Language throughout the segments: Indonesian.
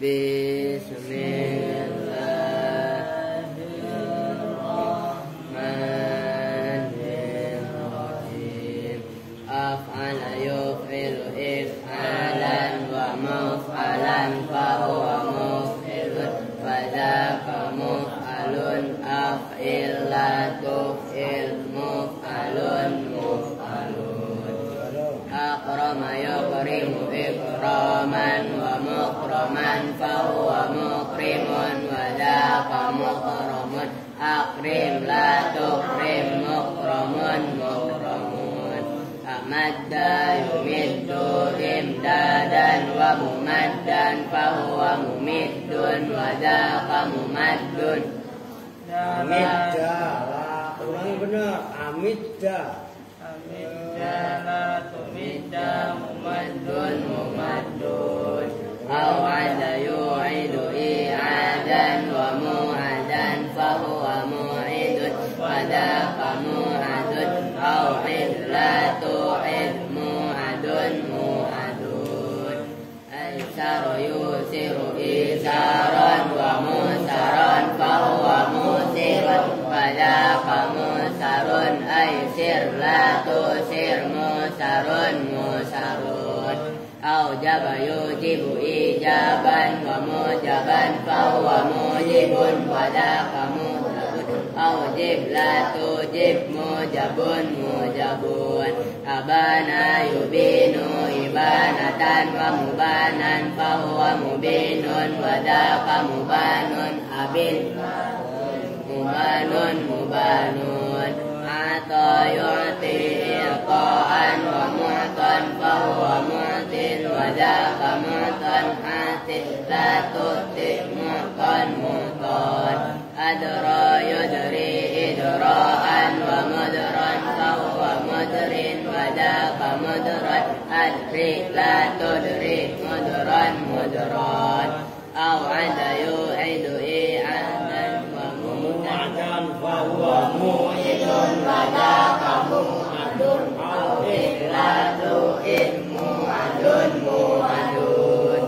Bismillahirrahmanirrahim. Af'ala yuf'ilu if'alan wa muf'alan fahuwa muf'ilun wa dzaka muf'alun af'il la tuf'il muf'alun muf'alun. Akrama yukrimu ikraman wa mukraman fahuwa mukrimun wa dzaka mukramun akrim la tukrim mukramun mukramun. Amadda yumiddu imdadan wa mumaddan fahuwa mumiddun wa dzaka mumaddun. Amidda, ulangi benar. Amidda. Amidda la tumidda mumaddun mumaddun. Aw'ada yu'idu i'adan wa mu'adan fahuwa mu'idun wa dzaka mu'adun. Aw'id la tu'id mu'adun mu'adun. Aisaru yusiru isaran wa musaran fahuwa musirun wa dzaka musarun. Aisir la tusir musarun musarun. Aujaba yujibu ijaban wa mujaban fahuwa mujibun wa dzaka mujabun. Aujib la tujib mujabun mujabun. Abana yubinu ibanatan wa mubanan fahuwa mubinun wa dzaka mubanun. Abin mubanun mubanun. Ata yu'ti iqa'an wa mu'tan fahuwa mu'tin wa dzaka mu'tan atin la tu'ti mu'tan mu'tan. Adra yudri idra'an wa mudran fahuwa mudrin wa dzaka mudran. Adri la tudri mudran mudran. Aw'ada yu'idu i'adan wa mu'adan fahuwa mu'idun wa dzaka mu'adun. Aw'id la tu'id mu'adun mu'adun.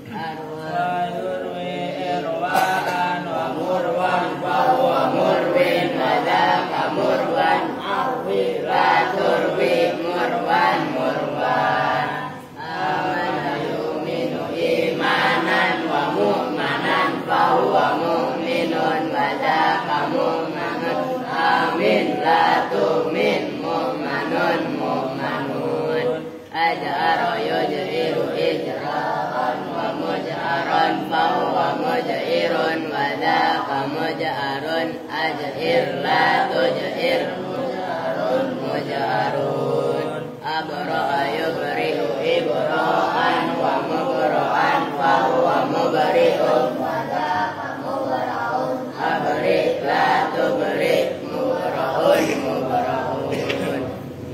Arwa yurwi irwa'an wa murwan fahuwa murwin wa dzaka murwan. Arwi la turwi murwan murwan. Amana yuminu imanan wa mu'manan fahuwa mu'minun wa dzaka mu'minun. Amin la tu'min mu'manun mu'manun. Aj'ara yuj'iru ijra'an wa muj'aran fahuwa muj'irun wa dzaka muj'arun. Aj'ir la tuj'ir muj'arun muj'arun. Abra'a yubri'u ibra'an wa mubra'an fahuwa mubri'un wa dzaka mubra'un. Abri' la tubri' mubra'un mubra'un.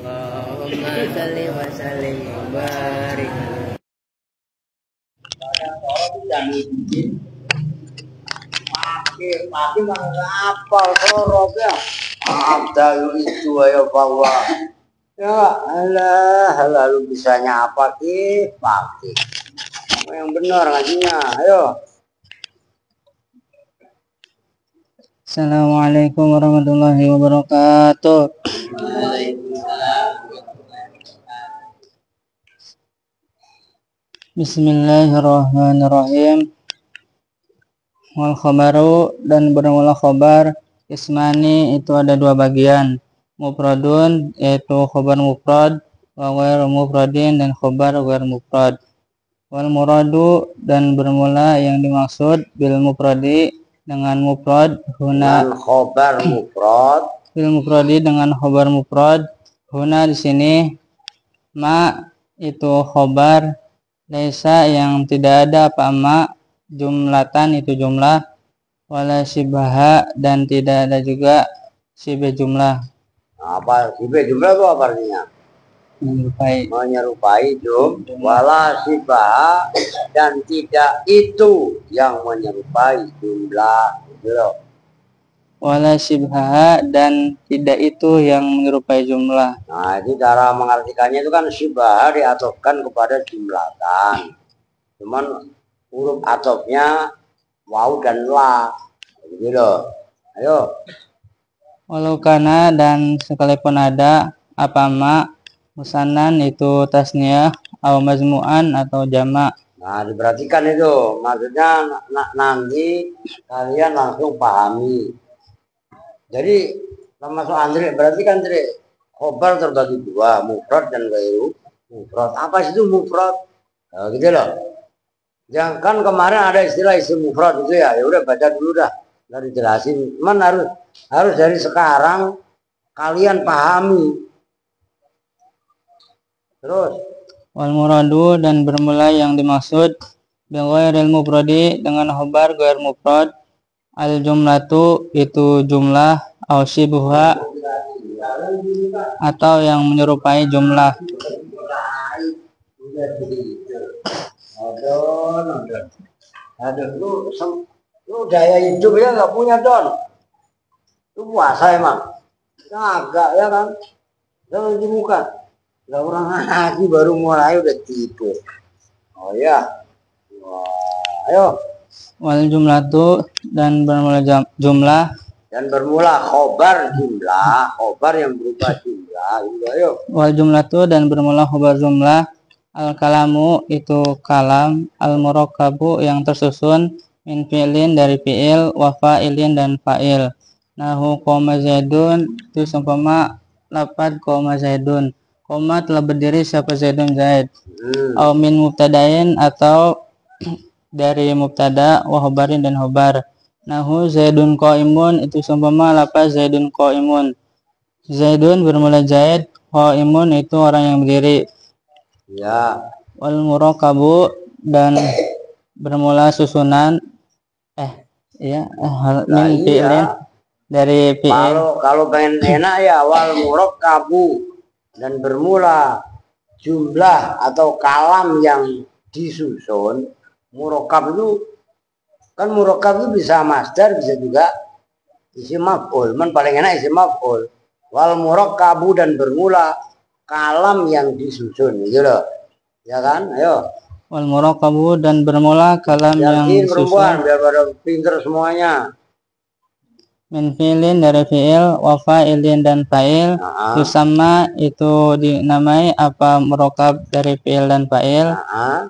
Allahumma salli wa sallim wa barik. Pagi mana apal horob ya? Abdal itu ayo bahwa ya alah lalu bisanya apa ki pagi yang benar ngajinya ayo. Assalamualaikum warahmatullahi wabarakatuh. Bismillahirrahmanirrahim. Wal khabaru, dan bermula khabar ismani itu ada dua bagian. Mufradun yaitu khabar mufrad, wa ghairu mufradin dan khabar ghairu mufrad. Wal muradu, dan bermula yang dimaksud bil mufradi dengan mufrad huna Khabar mufrad bil mufradi dengan khabar mufrad huna di sini ma itu khabar, laisa yang tidak ada apa ma, jumlatan itu jumlah, wala sibaha dan tidak ada juga sibah jumlah. apa sibah jumlah itu apa artinya? Menyerupai wala sibah dan tidak itu yang menyerupai jumlah gitu. Wala sibha dan tidak itu yang menyerupai jumlah. Nah itu cara mengartikannya itu kan sibah diatofkan kepada jumlatan. Cuman huruf atofnya waw dan la. Gitu loh. Ayo. Walau kana dan sekalipun ada apa ma musannan itu tasniah atau majmu'an atau jamak. Nah, diperhatikan itu. Maksudnya nanti kalian langsung pahami. Jadi termasuk Andre, berarti kan Andre khobar terbagi dua, mufrad dan ghairu mufrad. Apa sih itu mufrad? Nah, gitu loh. Yang kan kemarin ada istilah isim mufrad itu ya. Ya udah baca dulu dah. Nggak dijelasin. Cuman harus dari sekarang kalian pahami. Terus Wal muradu dan bermula yang dimaksud bi ghairil mufradi dengan khobar ghair mufrad. Al jumlatu itu jumlah au syibha atau yang menyerupai jumlah. Aduh, lu daya hidup ya nggak punya Don. Lu puasa emang? Kagak ya kan? Jangan di muka. Lah orang ngaji baru mulai udah tidur. Oh ya. Wah, ayo. Wal jumlatu dan bermula jumlah Dan bermula khobar jumlah, khobar yang berupa jumlah. Ayo. wal jumlatu dan bermula khobar jumlah. Al kalamu itu kalam, al murakkabu yang tersusun min fi'lin dari fi'il, wa fa'ilin dan fa'il. Nahu qoma zaidun itu seumpama lafaz qoma zaidun. Qoma telah berdiri siapa zaidun zaid. Au min mubtadain atau dari mubtada wa khobarin dan khobar. Nahu zaidun qaimun itu seumpama lafaz zaidun qaimun. Zaidun bermula zaid, qaimun itu orang yang berdiri. Ya. Wal murakkabu dan bermula susunan min fi'lin dari fi'il. Kalau pengen enak ya wal murakkabu dan bermula jumlah atau kalam yang disusun. Murakkab itu kan murakkab itu bisa masdar, bisa juga isim maf'ul. Man paling enak isim maf'ul. Wal murakkabu dan bermula kalam yang disusun gitu loh. Ya kan? Ayo. Wal murakkabu dan bermula kalam yang perempuan disusun biar pada pinter semuanya. min fi'lin dari fi'il, wa fa'ilin dan fa'il. Yusamma itu dinamai apa murakkab dari fi'il dan fa'il.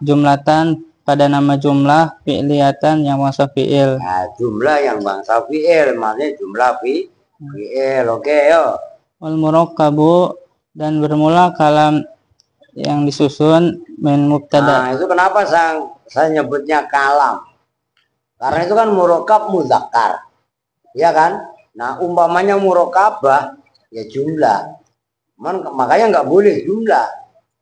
Jumlatan pada nama jumlah, fi'liyatan yang bangsa fi'il. Nah, jumlah yang bangsa fi'il, maksudnya jumlah fi'il. Oke, yo. Wal murakkabu dan bermula kalam yang disusun min mubtada. Nah, itu kenapa saya nyebutnya kalam? Karena itu kan murakkab muzakkar. Ya kan? Nah, umpamanya murakkabah ya jumlah. Makanya nggak boleh jumlah.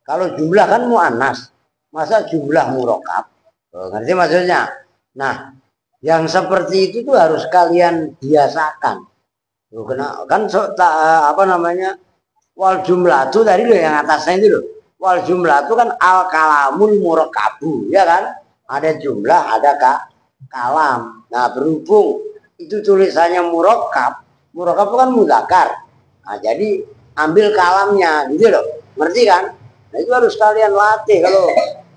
Kalau jumlah kan muannas. Masa jumlah murakkab? Ngerti maksudnya? Nah, yang seperti itu tuh harus kalian biasakan. Kan apa namanya? Wal jumlah itu tadi loh yang atasnya itu loh. Wal jumlah itu kan al kalamul murakkabu, ya kan? Ada jumlah, ada kalam. Nah, berhubung itu tulisannya murakkab itu kan mudzakkar. Nah, jadi ambil kalamnya gitu loh. Ngerti kan? Nah, itu harus kalian latih.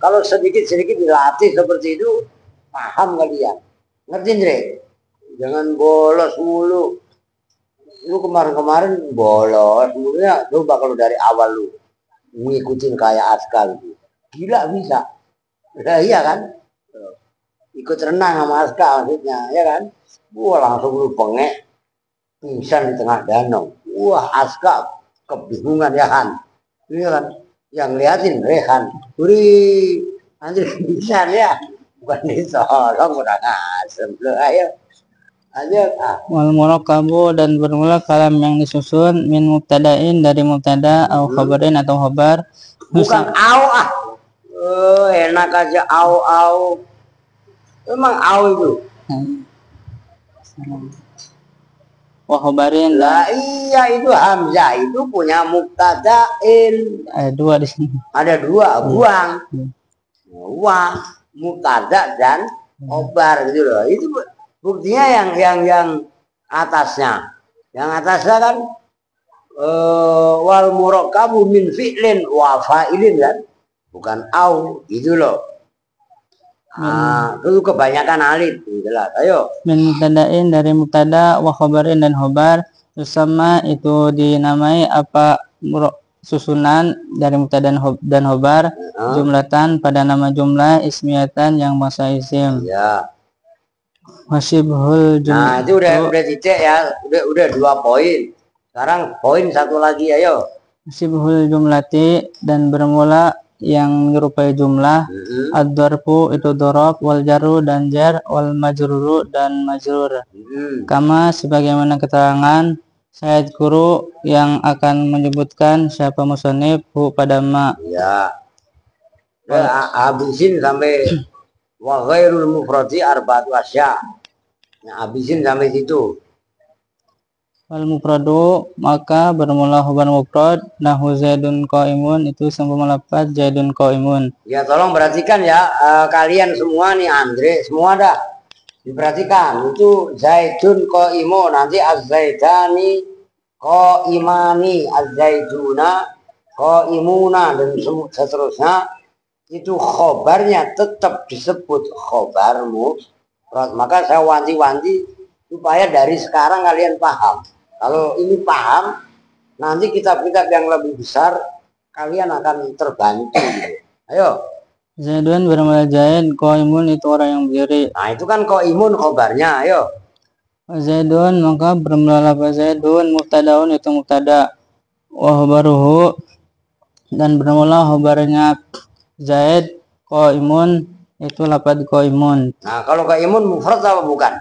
Kalau sedikit-sedikit dilatih seperti itu, paham kalian. Ngerti, Andre? Jangan bolos mulu. Lu kemarin bolos mulanya. Coba kalau dari awal lu ngikutin kayak Askal gila bisa. Nah, iya kan? Ikut renang sama Askal maksudnya, ya kan? Wah, langsung lu bengek pingsan di tengah danau. Wah, Askal kebingungan ya kan? Iya kan? Yang liatin Rehan. Wih, nanti pingsan ya. Bukan disolong udah ngasem lu. Ayo. Wal murakkabu dan bermula kalam yang disusun min mubtadain dari mubtada atau khabarin atau khabar. Bukan au ah. Enak aja au. Emang au itu. Wa khabarin. Lah iya itu hamzah itu punya mubtadain. Ada dua di sini. Ada dua, buang. Wah, mubtada dan khabar gitu loh. Itu buktinya yang atasnya. Yang atasnya kan wal murakkabu min fi'lin wa fa'ilin kan. Bukan au, gitu loh. Dulu kebanyakan alif, jelas. Ayo. Min mubtada'in dari mubtada wa khabarin dan khobar. Sama itu dinamai apa susunan dari mubtada dan khobar. Jumlatan pada nama jumlah, ismiyatan yang masa isim. Ya. Wasyibhul Nah, itu udah titik ya. Udah 2 poin. Sekarang poin 1 lagi, ayo. Wasyibhul jumlati dan bermula yang menyerupai jumlah. Ad-darbu itu dorob, wal jaru dan jar, wal majruru dan majrur. Kama sebagaimana keterangan Syed Guru yang akan menyebutkan siapa musonif pada ma. Ya. Habisin sampai wa ghairul mufradi arba'atu asya. Nah, habisin sampai situ. Wal mufradu maka bermula khabar mufrad nahu zaidun qaimun itu sambung lafaz zaidun qaimun. Ya, tolong perhatikan ya, kalian semua nih, Andre semua dah diperhatikan. Itu zaidun qaimun, nanti az-zaidani qaimani, az-zaiduna qaimuna dan seterusnya. Itu khobarnya tetap disebut khobar mufrad. Maka saya wanti-wanti supaya dari sekarang kalian paham. Kalau ini paham, nanti kitab-kitab yang lebih besar kalian akan terbantu. Ayo. Zaidun bermula Zaid, qaimun itu orang yang berdiri. Nah, itu kan qaimun khobarnya. Ayo. Zaidun maka bermula lafaz Zaidun, mubtadaun itu mubtada, wa khabaruhu dan bermula khabarnya Zaid, qaimun itu lafaz qaimun. Nah, kalau qaimun mufrad apa bukan?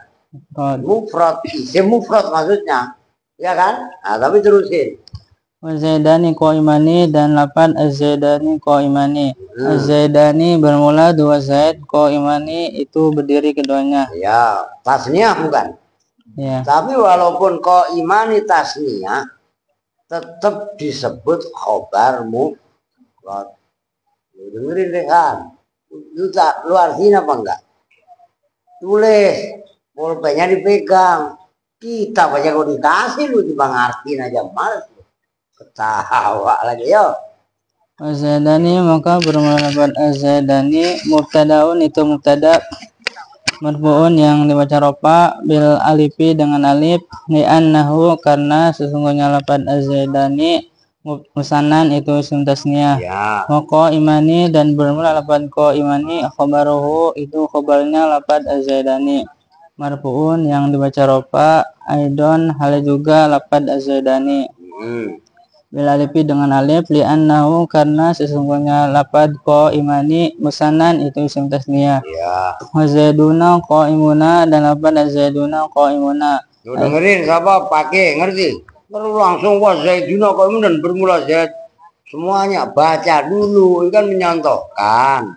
Mufrad, isim mufrad maksudnya. Ya kan? Nah, tapi terusin. Az-zaidani qaimani dan lafaz az-zaidani qaimani. Az-zaidani bermula 2 zaid, qaimani itu berdiri keduanya. Ya, tasniyah bukan? Ya. Tapi walaupun qaimani tasniyah tetap disebut khobar mufrad. Lu dengerin deh kan? Lu artinya apa enggak? Tulis, pulpennya dipegang. Kita baca kok dikasih lu tiba ngertiin aja males. Ketawa lagi yo. Az-zaidani maka bermula lafaz az-zaidani, mubtadaun itu mubtada, marfu'un yang dibaca rofa bil alifi dengan alif, li'annahu karena sesungguhnya lafaz az-zaidani musannan itu isim tasniyah. Ya. Wa qaimani dan bermula lafaz qaimani, khabaruhu itu khabarnya lafaz az-zaidani, marfu'un yang dibaca rofa aidon hal juga lafaz az-zaidani. Bil alifi dengan alif, li'annahu karena sesungguhnya lafaz qaimani musannan itu isim tasniyah. Ya. Wa zaiduna qaimuna dan lafaz az-zaiduna qaimuna. Lu dengerin siapa pakai ngerti? Baru langsung wa zaiduna qaimun dan bermula zaid. Semuanya baca dulu, itu kan menyontohkan.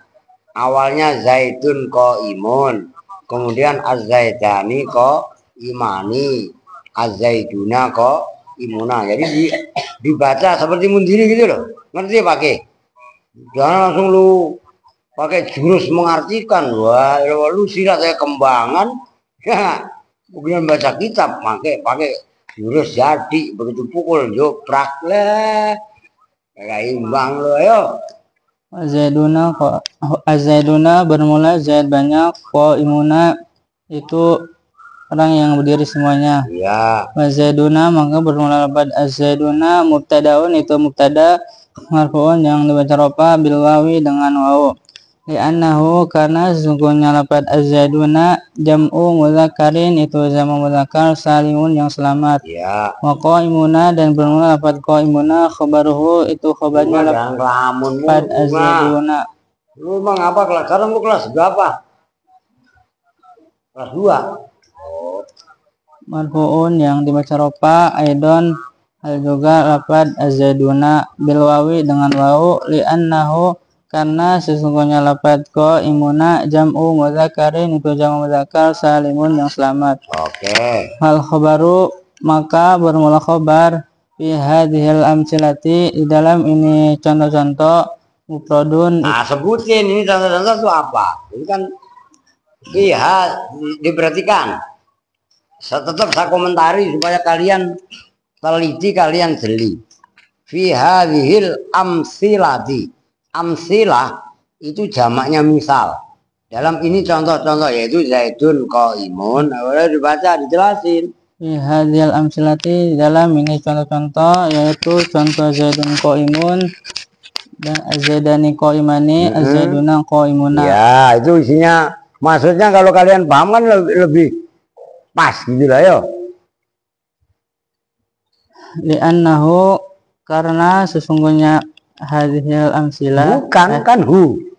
Awalnya zaidun qaimun, kemudian az-zaidani qaimani, az-zaiduna qaimuna. Jadi dibaca seperti mundiri gitu loh. Ngerti pakai? Jangan langsung lu pakai jurus mengartikan. Wah, lu silat saya kembangan. Ya, kemudian baca kitab pakai jurus jadi begitu pukul joprak lah. Kayak imbang lo, ayo. Az-zaiduna bermula zaid banyak, qaimuna itu orang yang berdiri semuanya. Ya. Wa zaiduna maka bermula lafaz az-zaiduna, mubtadaun itu mubtada, marfu'un yang dibaca rofa bil wawi dengan wawu. Li'annahu karena sesungguhnya lafaz az-zaiduna jam'u mudzakkarin itu jamak mudzakkar salimun yang selamat. Ya. Wa qaimuna dan bermula lafaz qaimuna, khabaruhu itu khabarnya lafaz az-zaiduna. Lu bang apa kelas? Sekarang lu kelas berapa? Kelas 2. Marfu'un yang dibaca rofa aidon hal juga lafaz az-zaiduna bil wawi dengan wawu, li'annahu karena sesungguhnya lafaz qaimuna jam'u mudzakkarin itu jamak mudzakkar salimun yang selamat. Oke. Hal khabaru maka bermula khabar fi hadhil amsilati di dalam ini contoh-contoh mufradun. Nah, sebutin ini contoh-contoh itu apa? Ini kan diperhatikan. Tetap saya komentari supaya kalian teliti, kalian jeli. Fi hadhil amsilati. Amsilah itu jamaknya misal. Dalam ini contoh-contoh yaitu Zaidun qaimun. Boleh dibaca, dijelasin. Fi hadhil amsilati, dalam ini contoh-contoh yaitu contoh Zaidun qaimun dan Zaidani qaimani, Zaiduna qaimuna. Ya, itu isinya. Maksudnya kalau kalian paham kan lebih pas gitu lah yo. Li'annahu, karena sesungguhnya hadhil amsilah Bukan kan hu.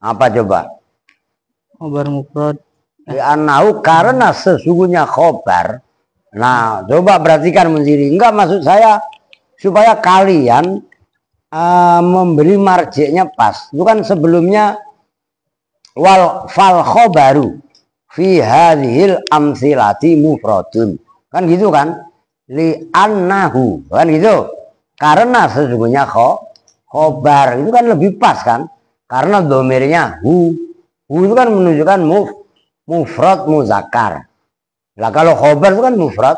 Apa coba? khobar mufrad. Li'annahu, karena sesungguhnya khobar. Nah, coba perhatikan sendiri. Enggak, maksud saya supaya kalian memberi marjiknya pas. Itu kan sebelumnya fal khobaru fi hadhil amsilati mufradun. Kan gitu kan? Li'annahu, kan gitu. Karena sesungguhnya khobar itu kan lebih pas kan? Karena domirnya hu. Hu itu kan menunjukkan mufrad muzakkar. Lah kalau khobar itu kan mufrad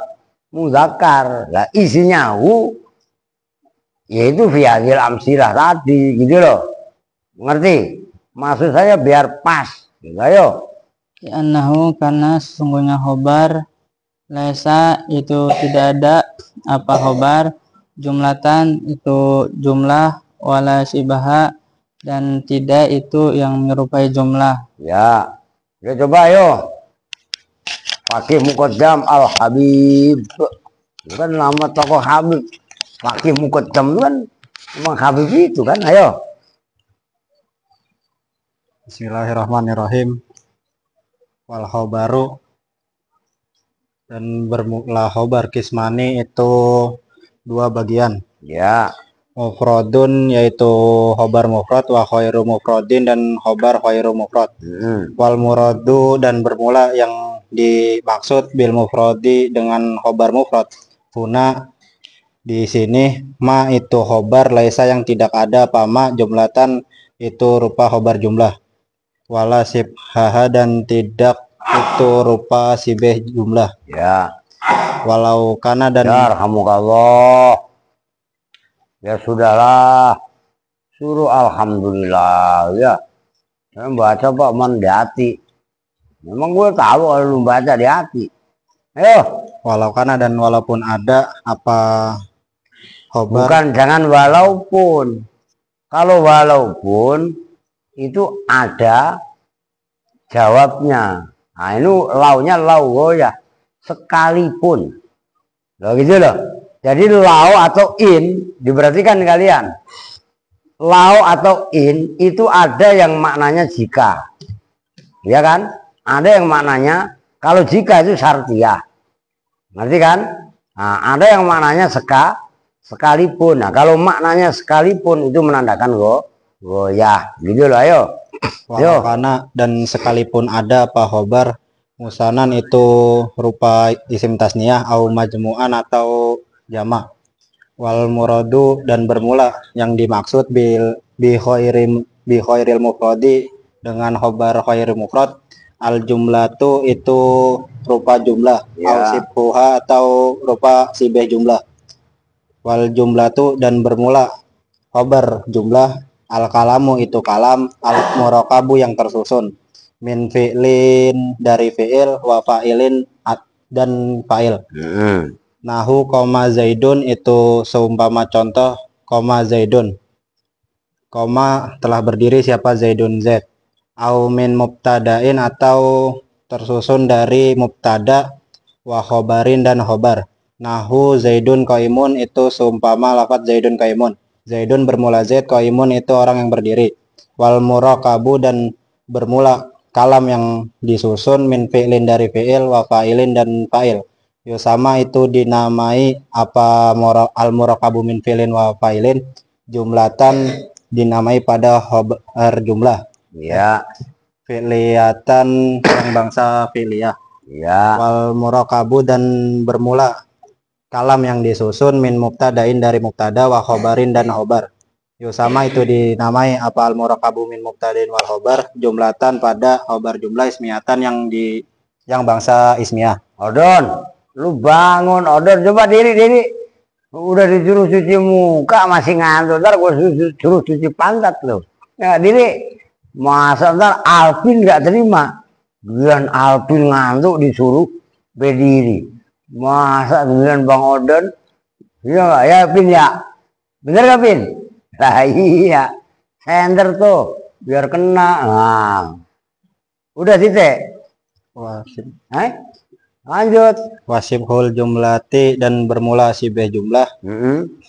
muzakkar. Lah isinya hu yaitu fi hadhil amsilah tadi gitu loh. Ngerti? Maksud saya biar pas. Gitu, ayo. Li'annahu, karena sesungguhnya khobar laisa itu tidak ada apa khobar, jumlatan itu jumlah, wala sibaha dan tidak itu yang menyerupai jumlah. Ya. Ya coba ayo. Fakih Muqaddam Al-Habib. Itu kan nama tokoh Habib. Fakih Muqaddam itu kan memang Habib itu kan. Ayo. Bismillahirrahmanirrahim. Wal khobaru, dan bermula khobar kismani itu dua bagian. Ya. Mufradun yaitu khobar mufrad, wa khairu mufradin dan khobar khairu mufrad. Wal muradu, dan bermula yang dimaksud bil mufradi dengan khobar mufrad. Huna, di sini ma itu khobar, laisa yang tidak ada, pama jumlatan itu rupa khobar jumlah. Wala sibhaha, dan tidak itu rupa sibeh jumlah. Ya. Walau kana, dan Ya rahmukallah. Ya sudahlah. Suruh alhamdulillah ya. Saya baca Pak man di hati. Memang gue tahu kalau lu baca di hati. Ayo. walau kana, dan walaupun ada apa khobar. Bukan, jangan walaupun. Kalau walaupun itu ada jawabnya. Nah ini launya lau ya. Sekalipun. Loh gitu loh. Jadi lau atau in, diperhatikan kalian. Lau atau in itu ada yang maknanya jika. Ya kan? Ada yang maknanya kalau jika itu syartiyah. Ngerti kan? Nah, ada yang maknanya sekalipun. Nah, kalau maknanya sekalipun itu menandakan goyah. Gitu loh, ayo. Walau kana, dan sekalipun ada apa khobar musanan itu rupa isim tasniyah au majmu'an atau jamak. Wal muradu, dan bermula yang dimaksud bi khairil mufradi dengan khobar khairil mufrad. Al jumlatu itu rupa jumlah, Ya. au sibuha atau rupa sibeh jumlah. Wal jumlatu, dan bermula khobar jumlah. Al kalamu itu kalam, al murakabu yang tersusun, min fi'lin dari fi'il, wa fa'ilin dan fa'il. Nahu koma zaidun itu seumpama contoh koma zaidun. Koma telah berdiri siapa zaidun zaid. Au min mubtadain, atau tersusun dari mubtada, wa khobarin dan khobar. Nahu zaidun qaimun itu seumpama lafaz zaidun qaimun. Zaidun bermula zaid, qaimun itu orang yang berdiri. Wal murakabu, dan bermula kalam yang disusun min fi'lin dari fi'il, wa fa'ilin dan fa'il. Yusama itu dinamai apa al murakabu min fi'lin wa fa'ilin, jumlatan dinamai pada khobar jumlah. Ya. Fi'liyatan yang bangsa fi'liyah. Ya. Wal murakabu, dan bermula kalam yang disusun min mubtadain dari mubtada, wa khobarin dan khobar. Yusama itu dinamai apa al murakabu min mubtadain wal khobar, jumlatan pada khobar jumlah, ismiyatan yang bangsa ismiyah. Odon, lu bangun. Odon, coba diri. Udah disuruh cuci muka masih ngantuk. Ntar gue suruh cuci pantat lu. Ya, diri. Masa ntar Alvin nggak terima. Giliran Alvin ngantuk disuruh berdiri. Masa giliran Bang Odon, iya nggak ya Pin ya? Bener gak Pin? Lah iya, sender tuh biar kena. Nah, udah titik. Wasib. Lanjut. Wasibhul jumlati dan bermula sibeh jumlah.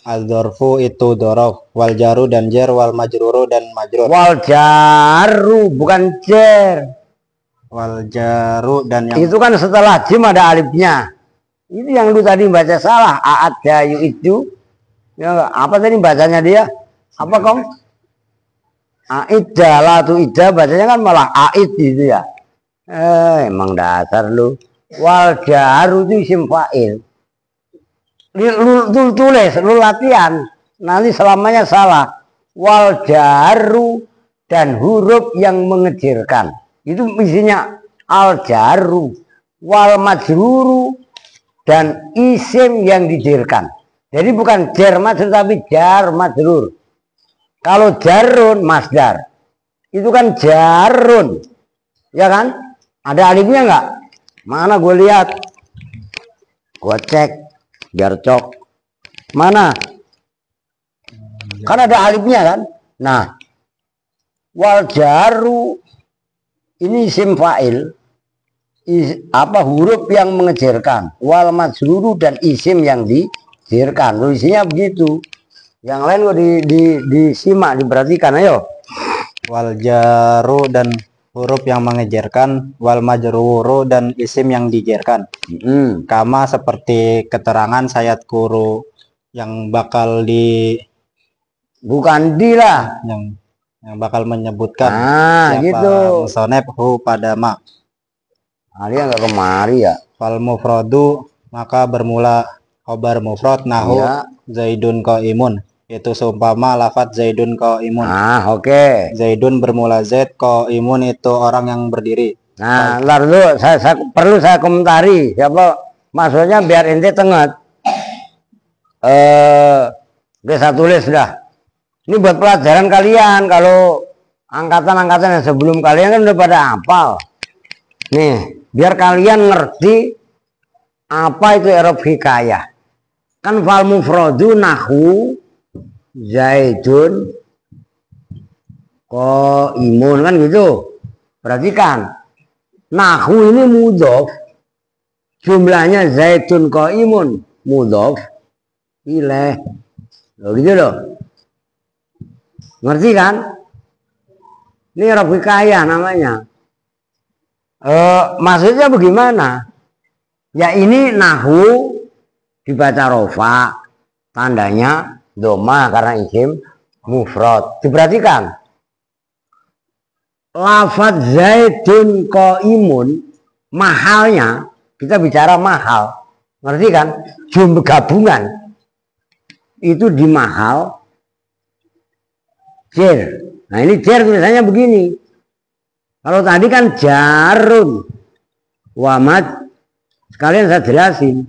Al-dzarfu itu dzaraf, wal jaru dan jar, wal majruru dan majrur. Wal jaru bukan jar. Wal jaru dan yang itu kan setelah jim ada alifnya. Itu yang lu tadi baca salah. Aat dayu itu. Ya, apa tadi bacanya dia? Apa Kong? Aida lah tuh ida bacanya kan malah aid gitu ya. Emang dasar lu. Wal jaru itu isim fa'il. Lu tulis, lu latihan. Nanti selamanya salah. Wal jaru dan huruf yang mengejirkan. Itu isinya al jaru. Wal majruru dan isim yang dijerkan. Jadi bukan jar majrur tapi jar majrur. Kalau jarun masdar. Itu kan jarun. Ya kan? Ada alifnya enggak? Mana gue lihat. Gue cek biar cok. Mana? Kan ada alifnya kan? Nah, wal jaru ini isim fa'il. Apa huruf yang mengejarkan, wal majruru dan isim yang dijerkan. Isinya begitu. Yang lain kok disimak, diperhatikan. Ayo. Wal jaru dan huruf yang mengejarkan, wal majruru dan isim yang dijerkan. Kama seperti keterangan sayat kuru yang bakal bukan di lah, yang bakal menyebutkan siapa gitu. Musonep hu pada ma. Dia nggak kemari ya. Fal mufradu maka bermula khobar mufrad nahu ya. Zaidun qaimun. Itu seumpama lafadz Zaidun qaimun. Oke. Zaidun bermula Zaid, qaimun itu orang yang berdiri. Nah, ntar dulu perlu saya komentari. Siapa maksudnya biar ente tenget. Saya tulis sudah. Ini buat pelajaran kalian. Kalau angkatan-angkatan yang sebelum kalian kan udah pada hafal. Nih, biar kalian ngerti apa itu i'rab hikayah. Kan fal mufradu nahu Zaidun qaimun kan gitu. Perhatikan. Nahu ini mudhof. Jumlahnya Zaidun qaimun mudhof ilaih. Loh gitu loh. Ngerti kan? Ini i'rab hikayah namanya. Maksudnya bagaimana? Ya ini nahu dibaca rofa, tandanya doma karena isim mufrad. Diperhatikan. Lafadz Zaidun qaimun mahalnya, kita bicara mahal. Ngerti kan? Jumlah gabungan itu di mahal jar. Nah ini jar tulisannya begini. Kalau tadi kan jarun wamat, sekalian saya jelasin.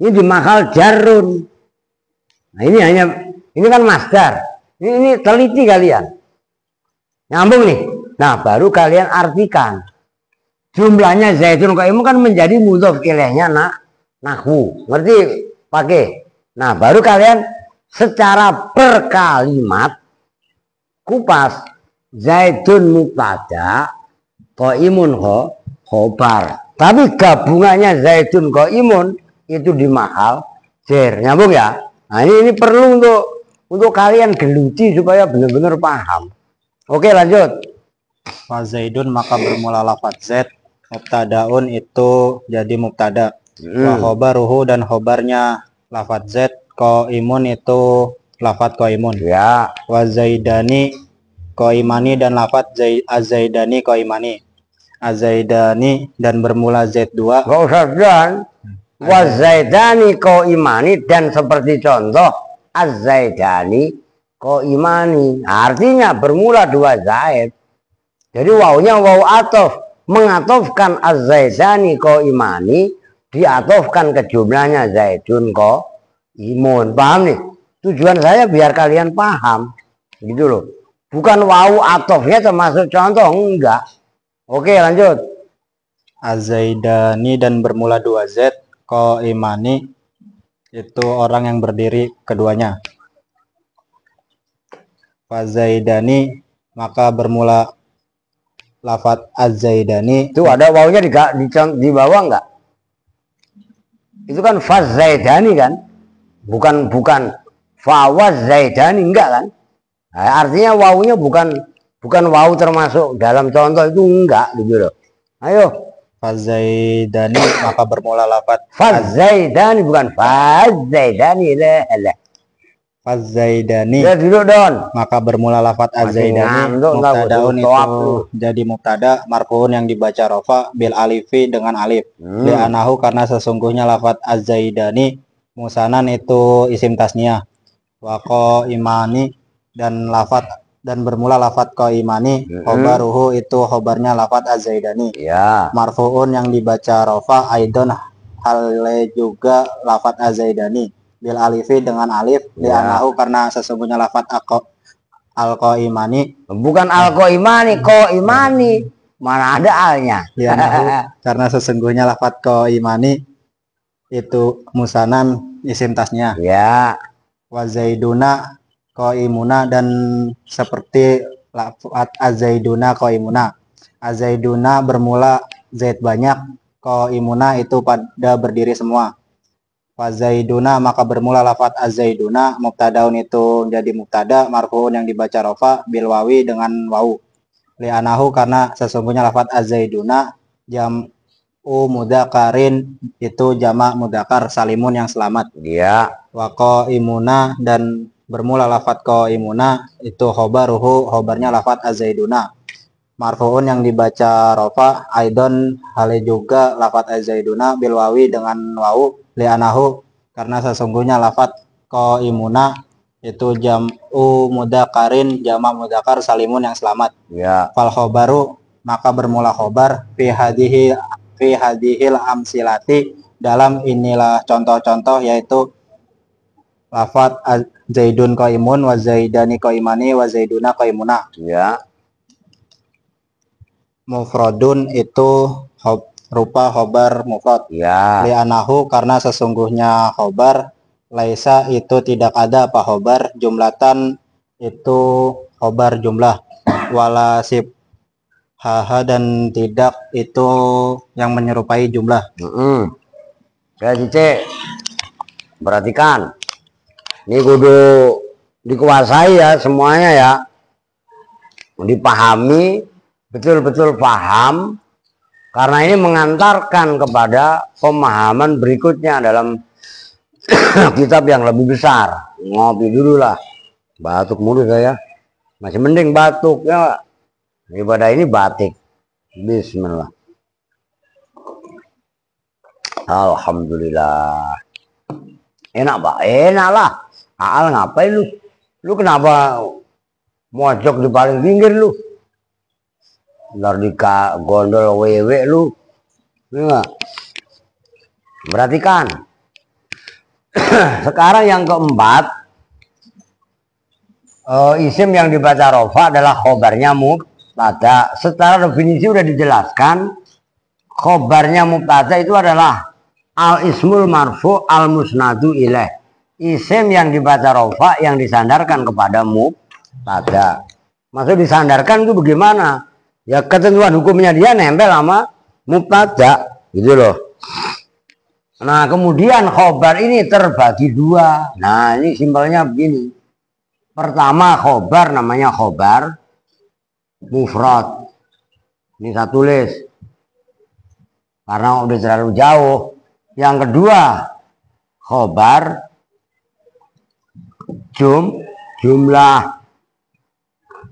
Ini di mahal jarun. Nah ini kan masdar. Ini teliti kalian. Nyambung nih. Nah baru kalian artikan. Jumlahnya Zaidun qaimun kan menjadi mudhof ilaihnya nahwu. Ngerti? Pakai. Nah baru kalian secara per kalimat kupas Zaidun mubtada, qaimun khobar. Tapi gabungannya Zaidun qaimun itu di mahal jar. Nyambung ya? Nah ini perlu untuk kalian geluti supaya benar-benar paham. Oke lanjut. Fa Zaidun maka bermula lafadz Zaid, mubtadaun itu jadi mubtada. Wa khobaruhu dan khobarnya lafadz Zaid, qaimun itu lafadz qaimun. Ya. Wa Zaidani qaimani dan lafadz Az-Zaidani qaimani. Az-Zaidani dan bermula Zaid 2. Gak usah dan. Wa Zaidani qaimani dan seperti contoh Az-Zaidani qaimani. Artinya bermula 2 Zaid. Jadi wawunya wawu atof, mengatofkan Az-Zaidani qaimani, diatofkan ke jumlahnya Zaidun qaimun. Paham nih? Tujuan saya biar kalian paham. Gitu loh. Bukan wau atofnya termasuk contoh, enggak. Oke, lanjut. Az-Zaidani dan bermula 2 Z, ko imani itu orang yang berdiri keduanya. Fazaidani maka bermula lafat Az-Zaidani. Itu ada wawunya di bawah enggak? Itu kan Fazaidani kan? Bukan Fawaz Zaidani, enggak kan? Nah, artinya wawunya bukan wawu termasuk dalam contoh itu, enggak gitu loh. Ayo. Fazaidani maka bermula lafat Fazaidani, bukan Fazaidani. Fazaidani Ya duduk Don. maka bermula lafat Az-Zaidani. Mubtadaun itu jadi mubtada marfuun yang dibaca rofa bil alifi dengan alif. Li'anahu karena sesungguhnya lafat Az-Zaidani musanan itu isim tasniyah. Wa ko imani dan bermula lafat ko imani. Khobaruhu itu khobarnya lafat Az-Zaidani. Ya. Marfuun yang dibaca rofa aidon hal juga lafat Az-Zaidani bil alifi dengan alif. Li'anahu karena sesungguhnya lafat al-ko imani. Bukan al-ko imani, ko imani. Mana ada alnya? Li'anahu karena sesungguhnya lafat ko imani itu musanan isim tasnya. Ya. Wa zaiduna ko imuna dan seperti lafat az-zaiduna ko imuna. Az-zaiduna bermula zaid banyak, ko imuna itu pada berdiri semua. Fazaiduna maka bermula lafat az-zaiduna, mubtadaun itu menjadi mubtada marfuun yang dibaca rofa bil wawi dengan wawu. Li'anahu karena sesungguhnya lafat az-zaiduna jam'u mudakarin itu jamak mudakar salimun yang selamat. Iya. Wa qaimuna dan bermula lafat qaimuna itu khobaruhu, khobarnya lafat az-zaiduna marfuun yang dibaca rofa aidon hale juga lafat az-zaiduna bil wawi dengan wawu. Li'anahu karena sesungguhnya lafat qaimuna itu jam'u mudakarin jamak mudakar salimun yang selamat. Ya. Fal khobaru maka bermula khobar fi hadihil amsilati dalam inilah contoh-contoh yaitu lafat zaidun qaimun wa zaidani qaimani wa zaiduna qaimuna. Ya. Mufradun itu rupa khobar mufrad. Ya. Li'anahu karena sesungguhnya khobar laisa itu tidak ada apa khobar jumlatan itu khobar jumlah wala sib haha dan tidak itu yang menyerupai jumlah. Ya Cice, perhatikan ini kudu dikuasai ya semuanya ya, dipahami betul-betul paham karena ini mengantarkan kepada pemahaman berikutnya dalam kitab yang lebih besar. Ngopi dulu lah, batuk mulu saya, masih mending batuk ya daripada ini batik. Bismillah. Alhamdulillah. Enak Pak, enak lah. Aal ngapain lu? Lu kenapa mojok di paling pinggir lu? Ntar di gondol wewe lu. Enggak. Perhatikan. Sekarang yang keempat, isim yang dibaca rofa adalah khobarnya mubtada. Secara definisi udah dijelaskan, khobarnya mubtada itu adalah al ismul marfu al musnadu ilaih. Isim yang dibaca rofa yang disandarkan kepada mubtada. Maksud disandarkan itu bagaimana? Ya ketentuan hukumnya dia nempel sama mubtada gitu loh. Nah kemudian khobar ini terbagi dua. Nah ini simpelnya begini. Pertama khobar namanya khobar mufrad. Ini saya tulis karena udah terlalu jauh. Yang kedua khobar jumlah.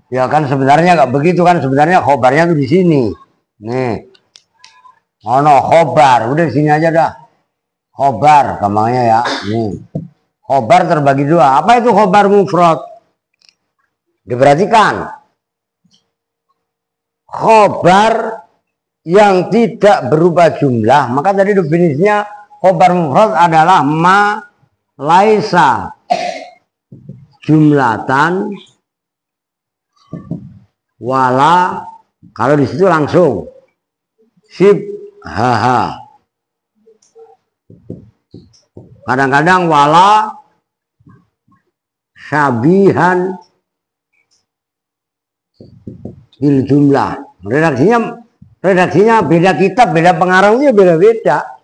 Ya kan sebenarnya nggak begitu kan, sebenarnya khobarnya tuh di sini. Nih. Ono khobar, udah di sini aja dah. Khobar gampangnya ya. Nih. Khobar terbagi dua. Apa itu khobar mufrad? Diperhatikan. Khobar yang tidak berupa jumlah, maka tadi definisinya khobar mufrad adalah ma laisa jumlatan wala, kalau di situ langsung syibhaha. Kadang-kadang wala syabihan bil jumlah. Redaksinya beda kitab, beda pengarangnya beda-beda.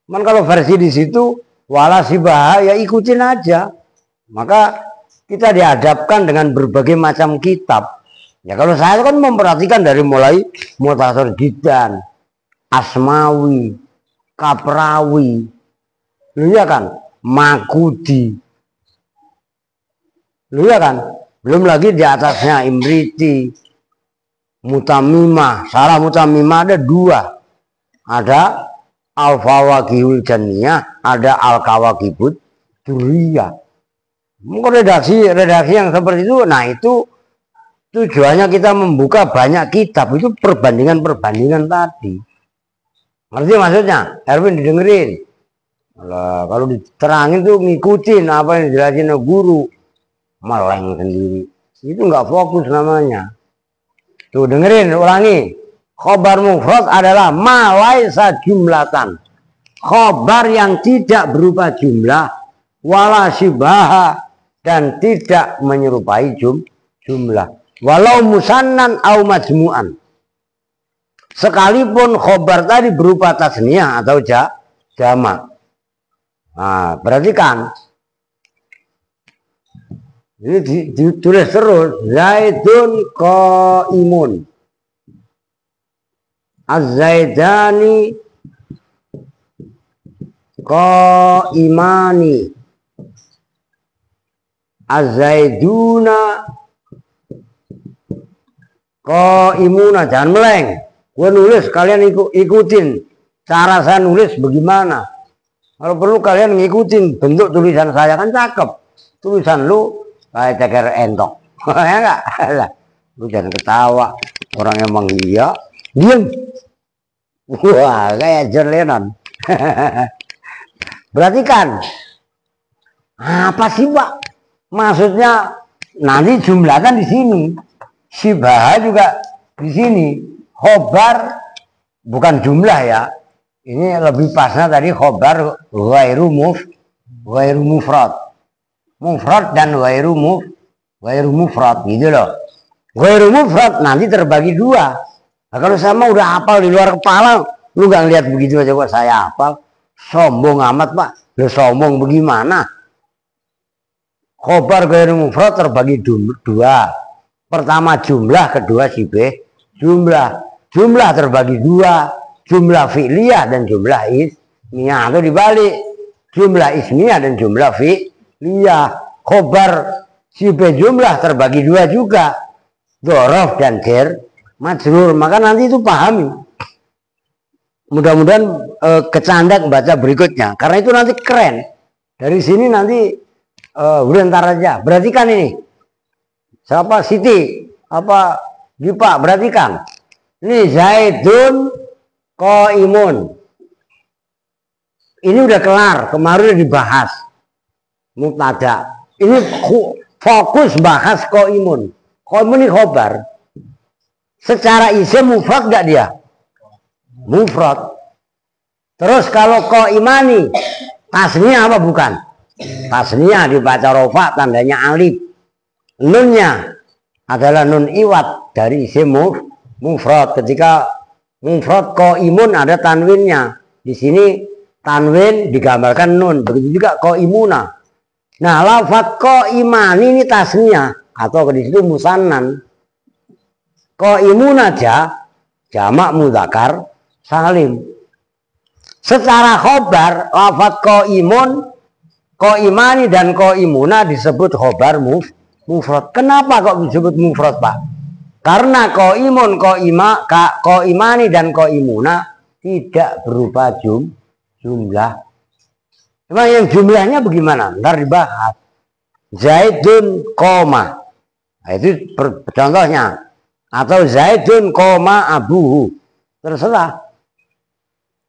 Cuman kalau versi di situ wala syibhaha ya ikutin aja. Maka kita dihadapkan dengan berbagai macam kitab. Ya kalau saya kan memperhatikan dari mulai Mukhtasar Jidan, Asmawi, Kaprawi, lu ya kan, Makudi, lu ya kan, belum lagi di atasnya Imriti, Mutamimah. Salah Mutamimah ada dua, ada Al-Fawaqihul Janiyah, ada Al-Kawakibud Duriyah. Mungkin redaksi yang seperti itu, nah itu tujuannya kita membuka banyak kitab, itu perbandingan tadi. Ngerti maksudnya? Erwin didengerin. Kalau diterangin tuh ngikutin apa yang dijelasin guru, meleng sendiri. Itu nggak fokus namanya. Tuh dengerin, ulangi. Khobar mufrad adalah ma laisa jumlatan. Khobar yang tidak berupa jumlah, wala syibhaha, dan tidak menyerupai jumlah. Walau musannan au majmu'an. Sekalipun khobar tadi berupa tasniyah atau jamak. Nah, perhatikan. Ini ditulis terus. Zaidun qaimun. Az-zaidani qaimani. Az-zaiduna qaimuna. Jangan meleng. Gue nulis, kalian ikutin cara saya nulis bagaimana. Kalau perlu kalian ngikutin bentuk tulisan saya, kan cakep. Tulisan lu kayak ceker entok. Ya enggak? Lu jangan ketawa. Orang emang iya. Diam. Wah, kayak John Lennon. Perhatikan. Apa sih, Pak? Maksudnya nanti jumlahkan di sini. Syibhaha juga di sini. Khobar bukan jumlah ya. Ini lebih pasnya tadi khobar ghairu mufrad. Mufrad dan ghairu mufrad gitu loh. Ghairu mufrad nanti terbagi dua. Nah, kalau sama udah hafal di luar kepala, lu gak lihat begitu aja kok saya hafal. Sombong amat, Pak. Lu sombong bagaimana? Khobar ghairu mufrad terbagi dua. Pertama jumlah, kedua sibeh jumlah. Jumlah terbagi dua, jumlah fi'liyah dan jumlah ismiyah, atau dibalik, jumlah ismiyah dan jumlah fi'liyah. Khobar sibeh jumlah terbagi dua juga, dzaraf dan jar majrur. Maka nanti itu pahami. Mudah-mudahan kecandak baca berikutnya, karena itu nanti keren. Dari sini nanti udah ntar aja. Perhatikan ini. Siapa? Siti apa Gipa? Perhatikan. Ini Zaidun qaimun. Ini udah kelar, kemarin udah dibahas mubtada. Ini fokus bahas qaimun. Qaimun ini khobar. Secara isim mufrad enggak dia? Mufrad. Terus kalau qaimani, tasniyah apa bukan? Tasniyah dibaca rofa, tandanya alif. Nunnya adalah nun iwat dari isim mufrad. Ketika mufrad qaimun ada tanwinnya. Di sini tanwin digambarkan nun. Begitu juga qaimuna. Nah, lafaz qaimani ini tasniyah atau di situ musannan. Qaimuna jamak mudzakkar salim. Secara khobar lafaz qaimun, qaimani dan qaimuna disebut khobar mufrad. Kenapa kok disebut mufrad, Pak? Karena qaimun, qaimani dan qaimuna tidak berupa jumlah. Emang yang jumlahnya bagaimana? Ntar dibahas. Zaidun koma. Nah, itu contohnya. Atau Zaidun koma abuhu. Terserah.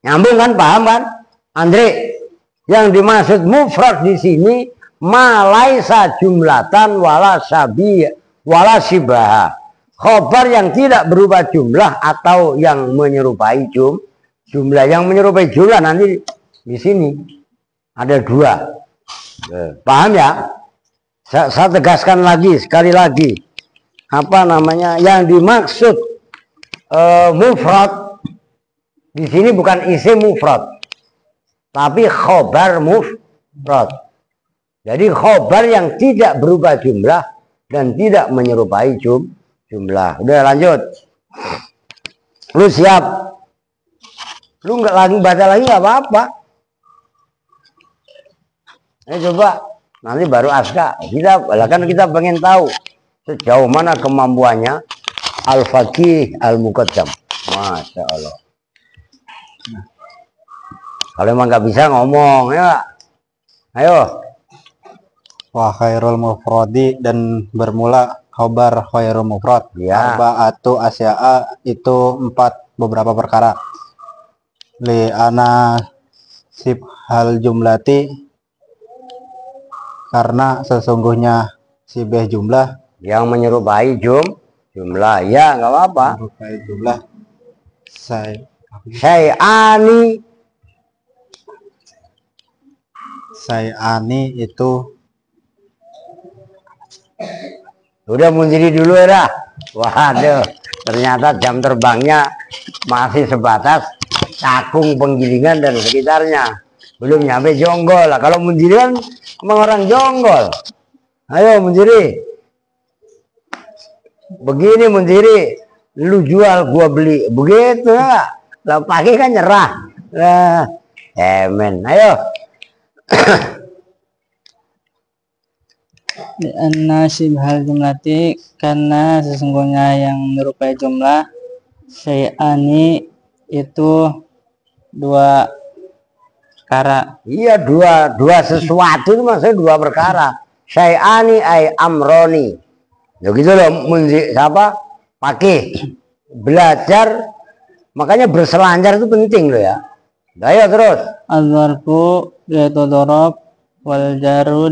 Nyambung kan? Paham kan? Andre, yang dimaksud mufrad di sini ma laisa jumlatan wala syibhaha. Khobar yang tidak berubah jumlah atau yang menyerupai jumlah. Yang menyerupai jumlah nanti di sini ada dua. Paham ya? Saya tegaskan lagi, sekali lagi. Apa namanya? Yang dimaksud mufrad di sini bukan isim mufrad, tapi khobar mufrad. Jadi khobar yang tidak berubah jumlah dan tidak menyerupai jumlah. Udah lanjut. Lu siap? Lu nggak lagi baca lagi nggak apa-apa. Coba nanti baru aska. Kita pengen tahu sejauh mana kemampuannya al-faqih al-muqaddam. Masya Allah. Kalau emang nggak bisa ngomong ya, ayo. Wa khairul mufradi dan bermula khobar khairul mufrad. Ya. Arba'atu asya'a itu 4 beberapa perkara. Li ana sibhal jumlati karena sesungguhnya sibeh jumlah yang menyerupai jumlah. Ya nggak apa-apa. menyerupai jumlah sayani itu udah Munziri dulu ya. Waduh, ternyata jam terbangnya masih sebatas Cakung, Penggilingan dan sekitarnya, belum nyampe Jonggol. Lah kalau Munziri kan emang orang Jonggol. Ayo Munziri, begini Munziri, lu jual gua beli, begitu ya. Lah pagi kan nyerah. Lah ayo. Anna syibhal jumlati karena sesungguhnya yang menyerupai jumlah syai'ani itu 2 perkara. Iya, dua sesuatu itu maksudnya 2 perkara. Syai'ani ay amroni. Ya gitu loh, siapa? Pakai belajar, makanya berselancar itu penting loh ya. Ayo terus. Al-zarfu yaitu dorob, wal jaru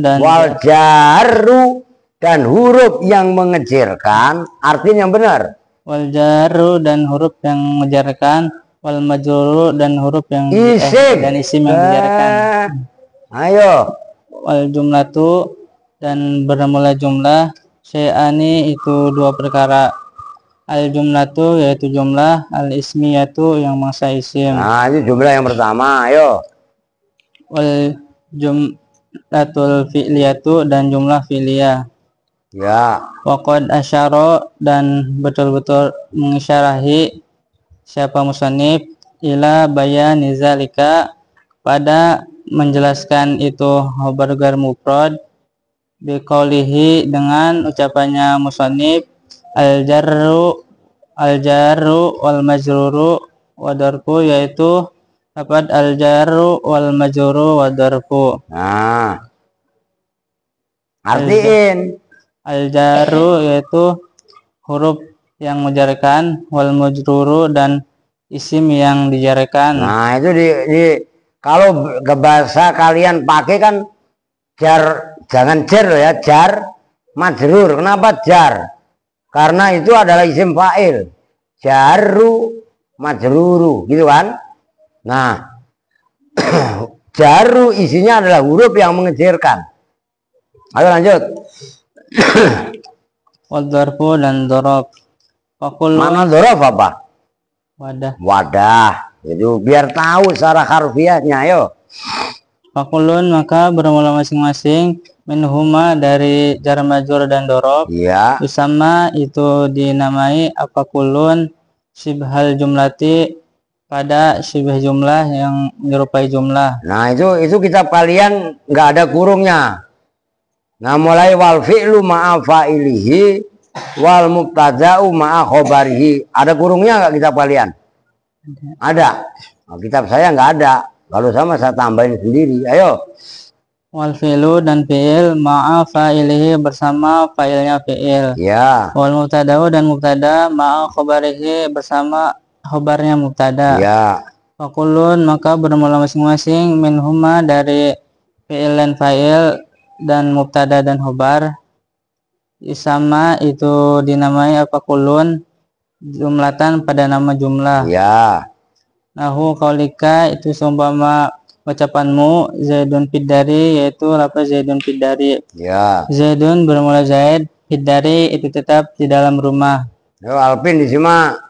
dan huruf yang mengejarkan artinya yang benar. Wal jaru dan huruf yang mengejarkan, wal majruru dan huruf yang isim yang mengejarkan. Ayo. Wal jumlatu dan bermula jumlah syai'ani itu 2 perkara. Al jumlatu yaitu jumlah, al ismiyatu yang masa isim. Nah, itu jumlah yang pertama, ayo. Wal jumlatul fi'liyatu dan jumlah fi'liyah. Ya. Waqad asyara dan betul-betul mengisyarahi siapa musannif ila bayan zalika pada menjelaskan itu khobar ghair mufrad biqaulihi dengan ucapannya musannif al jarru wal majruru wa darfu yaitu dapat al jarru wal majruru wa darfu. Nah, artiin al jarru yaitu huruf yang menjarkan, wal majruru dan isim yang dijarkan. Nah, itu kalau ke bahasa kalian pakai kan jar, jangan jar loh ya, jar majrur. Kenapa jar? Karena itu adalah isim fa'il. Jarru majruru, gitu kan? Nah, jarru isinya adalah huruf yang mengejarkan. Ayo lanjut. Wadharfu dan dorob. Mana dorob apa? Wadah. Jadi biar tahu secara harfiahnya, ayo. Fakulun maka bermula masing-masing minhuma dari jar majrur dan dorob. Iya. Usama itu dinamai apakulun syibhal jumlati pada syibh jumlah yang menyerupai jumlah. Nah itu kitab kalian nggak ada kurungnya. Nah mulai wal fi'lu ma'a fa'ilihi wal mubtada'u ma'a khobarihi. Ada kurungnya nggak kitab kalian? Ada. Nah, kitab saya nggak ada. Kalau sama saya tambahin sendiri. Ayo. Wal fi'lu dan fi'il ma'a fa'ilihi bersama fa'ilnya fi'il. Ya. Wal mubtada'u dan mubtada ma'a khobarihi bersama khobarnya mubtada. Ya. Fakulun maka bermula masing-masing minhuma dari fi'il dan fa'il dan mubtada dan khobar Isama itu dinamai apa kulun jumlatan pada nama jumlah. Ya. Nahu kaulika itu seumpama ucapanmu Zaidun fiddari, yaitu lafaz Zaidun fiddari. Ya. Zaidun bermula Zaid, fiddari itu tetap di dalam rumah. Yo Alvin disimak.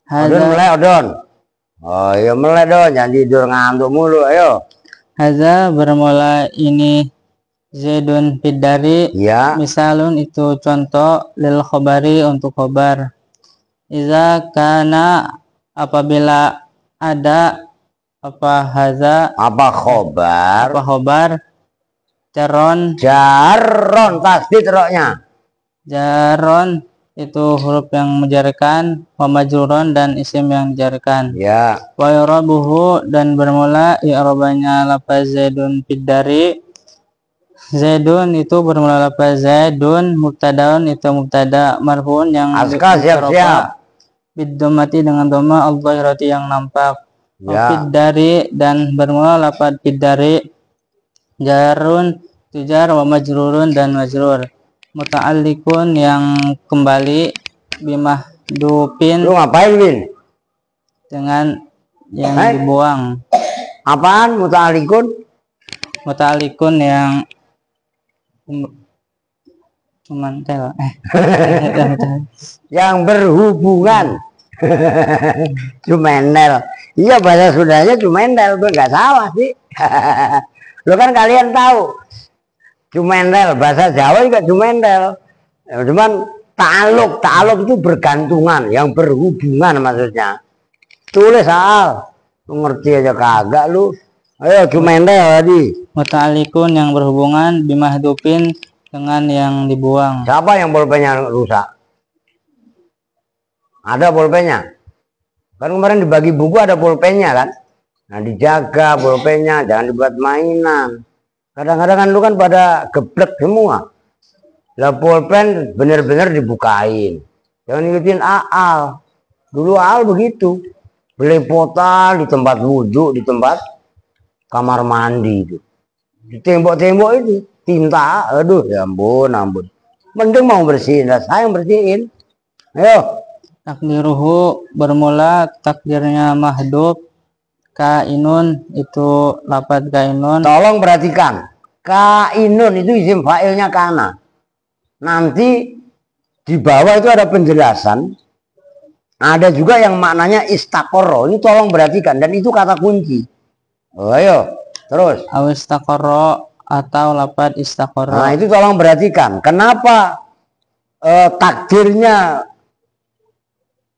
Odon Hadza melek Odon. Oh iya melek Don, jangan tidur ngantuk mulu. Ayo. hadza bermula ini Zaidun fiddari. Ya. Misalun itu contoh lil khobari untuk khobar. Iza kana apabila ada apa haza Apa khobar? apa khobar jaron Jaron tasdid roknya. jaron itu huruf yang menjarikan, wa majruron dan isim yang dijarkan. Ya. Wa yurabuhu dan bermula i'rabanya lafaz Zaidun fiddari. Zaidun itu bermula lafaz Zaidun, mubtadaun itu mubtada, marfuun yang Aska siap-siap. bidomati dengan doma al-zahirati yang nampak. Ya. Fiddari dan bermula lafaz fiddari, jarun tujar wa majrurun dan majrur. Muta'alliqun yang kembali bimahdupin Lu ngapain Win? dengan yang Hai. dibuang. Apaan muta'alikun? Muta'alliqun yang cuman tel. Yang berhubungan. Cumendel. Iya bahasa Sundanya cumendel, gue nggak salah sih. Lo kan kalian tahu cumendel, bahasa Jawa juga cumendel. Ya, cuman ta'aluk itu bergantungan, yang berhubungan maksudnya. Tulis Al, lu ngerti aja kagak lu. Ayo cumendel tadi. Muta'alliqun yang berhubungan bimahdupin dengan yang dibuang. Siapa yang bolpennya rusak? Ada bolpennya. Kan kemarin dibagi buku ada bolpennya kan. Nah dijaga bolpennya, jangan dibuat mainan. Kadang-kadang kan lu kan pada geblek semua. Lah bolpen bener-bener dibukain. Jangan ngikutin Aal. Dulu Aal begitu. Belepotan di tempat wudhu, di tempat kamar mandi itu. Di tembok-tembok itu tinta, aduh ya ampun, ampun. Mending mau bersihin, lah saya yang bersihin. Ayo. Takdiruhu bermula takdirnya mahdub kainun itu lafaz kainun. Tolong perhatikan, kainun itu isim fa'ilnya kana. Nanti di bawah itu ada penjelasan. Ada juga yang maknanya istakoro. Ini tolong perhatikan dan itu kata kunci. Oh, ayo, terus. Awistaqarra atau lafaz istaqarra. Nah itu tolong perhatikan. Kenapa takdirnya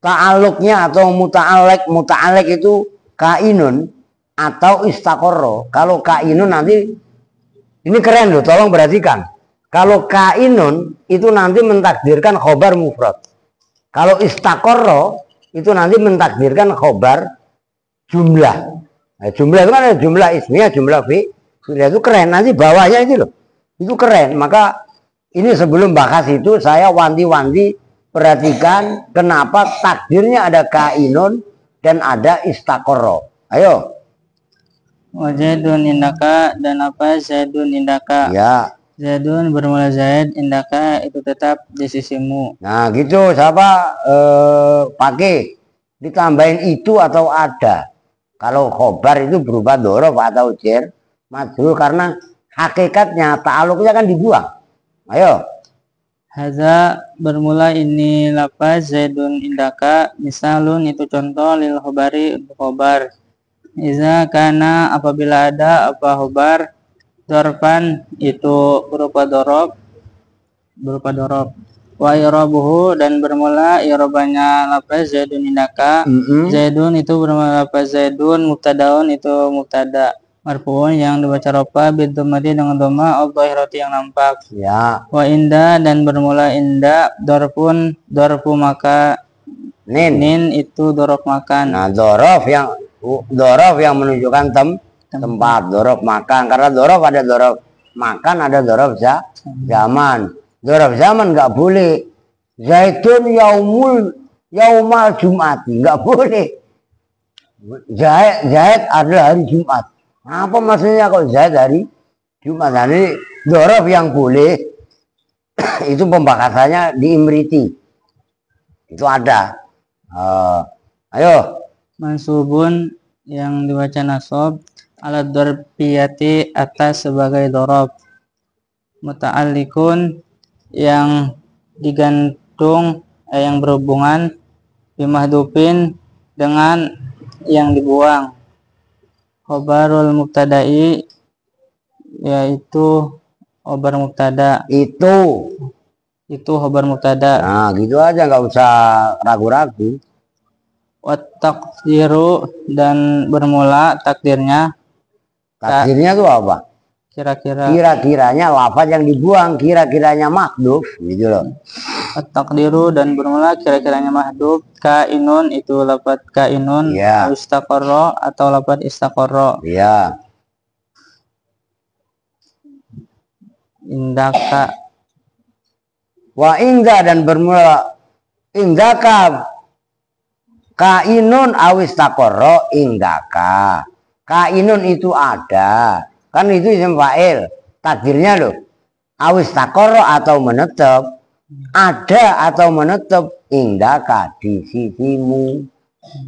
ta'aluknya atau muta'alek itu kainun atau istakoro. Kalau kainun nanti ini keren loh, tolong perhatikan. Kalau kainun itu nanti mentakdirkan khobar mufrad. Kalau istakoro itu nanti mentakdirkan khobar jumlah. Nah, jumlah itu kan ada jumlah ismiyah, jumlah fi'liyah itu keren. Nanti bawahnya itu loh, itu keren. Maka ini sebelum bahas itu saya wanti-wanti perhatikan kenapa takdirnya ada kainun dan ada istakoro. Ayo. Zaidun indaka dan apa Zaidun indaka. Ya. Zaidun bermula Zaid, indaka itu tetap di sisimu. Nah gitu, siapa pakai ditambahin itu atau ada. Kalau khobar itu berupa dorof atau jer majrur karena hakikatnya ta'aluknya kan dibuang. Ayo. Hadza bermula ini lafaz Zaidun indaka, misalun itu contoh lil khobari untuk khobar. Iza kana apabila ada apa khobar dorpan itu berupa dorob wa irabuhu dan bermula irobanya lafaz Zaidun indaka. Zaidun itu bermula lafaz Zaidun, mubtadaun itu mubtada, marfuun yang dibaca rofa bidhamati dengan doma al-zahirati yang nampak. Ya. Wa inda dan bermula inda dorpun dorpu maka nin itu dorof makan. Nah dorof yang menunjukkan tempat, dorof makan. Karena dorof ada dorof makan, ada dorof zaman. Dorof zaman nggak boleh. Zaidun yaumal jumati nggak boleh. Zaid adalah hari Jumat. Apa maksudnya kalau Zaid hari Jumat? Nah, ini dorof yang boleh itu pembakasannya di Imriti. Itu ada. Ayo. Mansubun yang dibaca nasab, alat darbiyati atas sebagai dorob. Muta'alliqun yang digantung, yang berhubungan, bimahdupin dengan yang dibuang. Khobarul mubtada'i yaitu khobar mubtada. Itu khobar mubtada. Nah, gitu aja, nggak usah ragu-ragu. Wat takdiru dan bermula takdirnya. Takdirnya itu apa? Kira-kiranya lafaz yang dibuang, kira-kiranya mahdhuf gitu loh. Wat takdiru dan bermula kira-kiranya mahdhuf. Kainun itu lafaz kainun. Ya. Istaqarra atau lafaz istaqarra. Ya. Indaka. Wa ingda dan bermula indaka. Kainun awis takoro indaka. Kainun itu ada. Kan itu isim fa'il. Takdirnya loh. Awis takoro atau menetap. Ada atau menetap indaka di sisimu.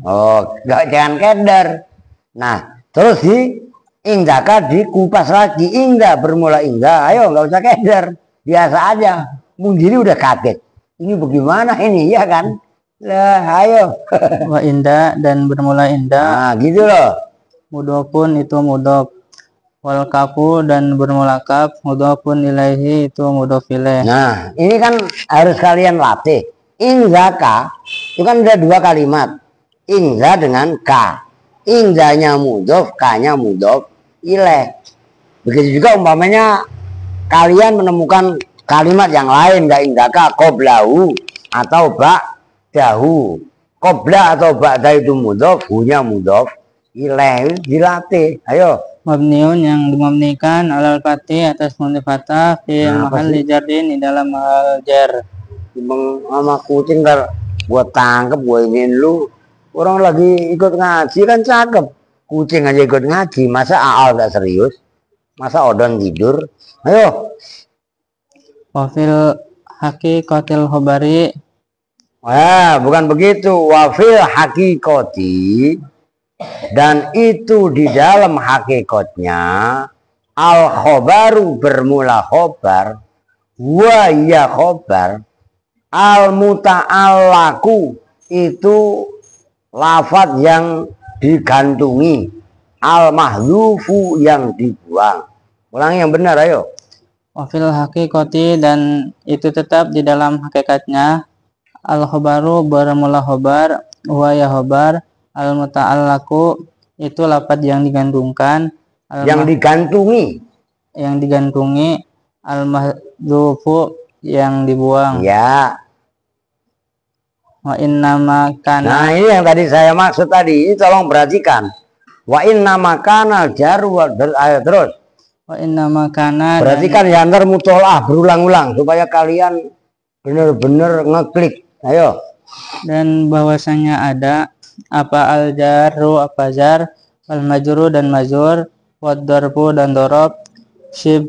Oh, jangan keder. Nah, terus di indaka dikupas lagi. Ingda bermula ingda. Ayo, nggak usah keder. Biasa aja. Mundiri udah kaget. Ini bagaimana ini, ya kan? Lah, ayo. Wa inda dan bermula inda. Nah, gitu loh. Mudhofun itu mudhof. Wal kafu dan bermula kaf. Mudhofun ilaihi itu mudhof ilaih. Nah, ini kan harus kalian latih. Ingzaka itu kan ada dua kalimat. Ingza dengan ka. Ingzanya mudhof, ka-nya mudhof ilaih. Begitu juga umpamanya kalian menemukan kalimat yang lain, enggak ingzaka qoblahu atau ba'dahu. Qobla atau ba'da itu mudhof, hu-nya mudhof ilaih, dilatih. Ayo. Mabniun yang dimabnikan alal fatih atas mabni fathah fi mahalli jarrin di dalam mahal jar. Sama kucing ntar gua tangkep, gua ingin lu. Orang lagi ikut ngaji kan cakep. Kucing aja ikut ngaji, masa Aal gak serius? Masa Odon tidur? Ayo. Wafil haqiqatil khobari. Wah, bukan begitu. Wafil haqiqati. Dan itu di dalam hakikatnya al khobaru bermula khobar, wa ya khobar, al muta'allaku itu lafaz yang digantungi, al mahzufu yang dibuang. Ulangi yang benar, ayo. Wafil haqiqati dan itu tetap di dalam hakikatnya al khobaru bermula khobar, wa ya khobar. Al muta'allaku itu lafaz yang digantungkan, yang digantungi, al mahzufu yang dibuang. Ya. Wa innama kana. Nah, ini yang tadi saya maksud tadi, ini tolong perhatikan. Wa innama kana jaru terus. Wa innama kana. Perhatikan ya, ntar mutolaah berulang-ulang supaya kalian benar-benar ngeklik. Ayo. Dan bahwasanya ada apa al jaru apa jar, al majru dan majur, wad darbu dan dorob, syib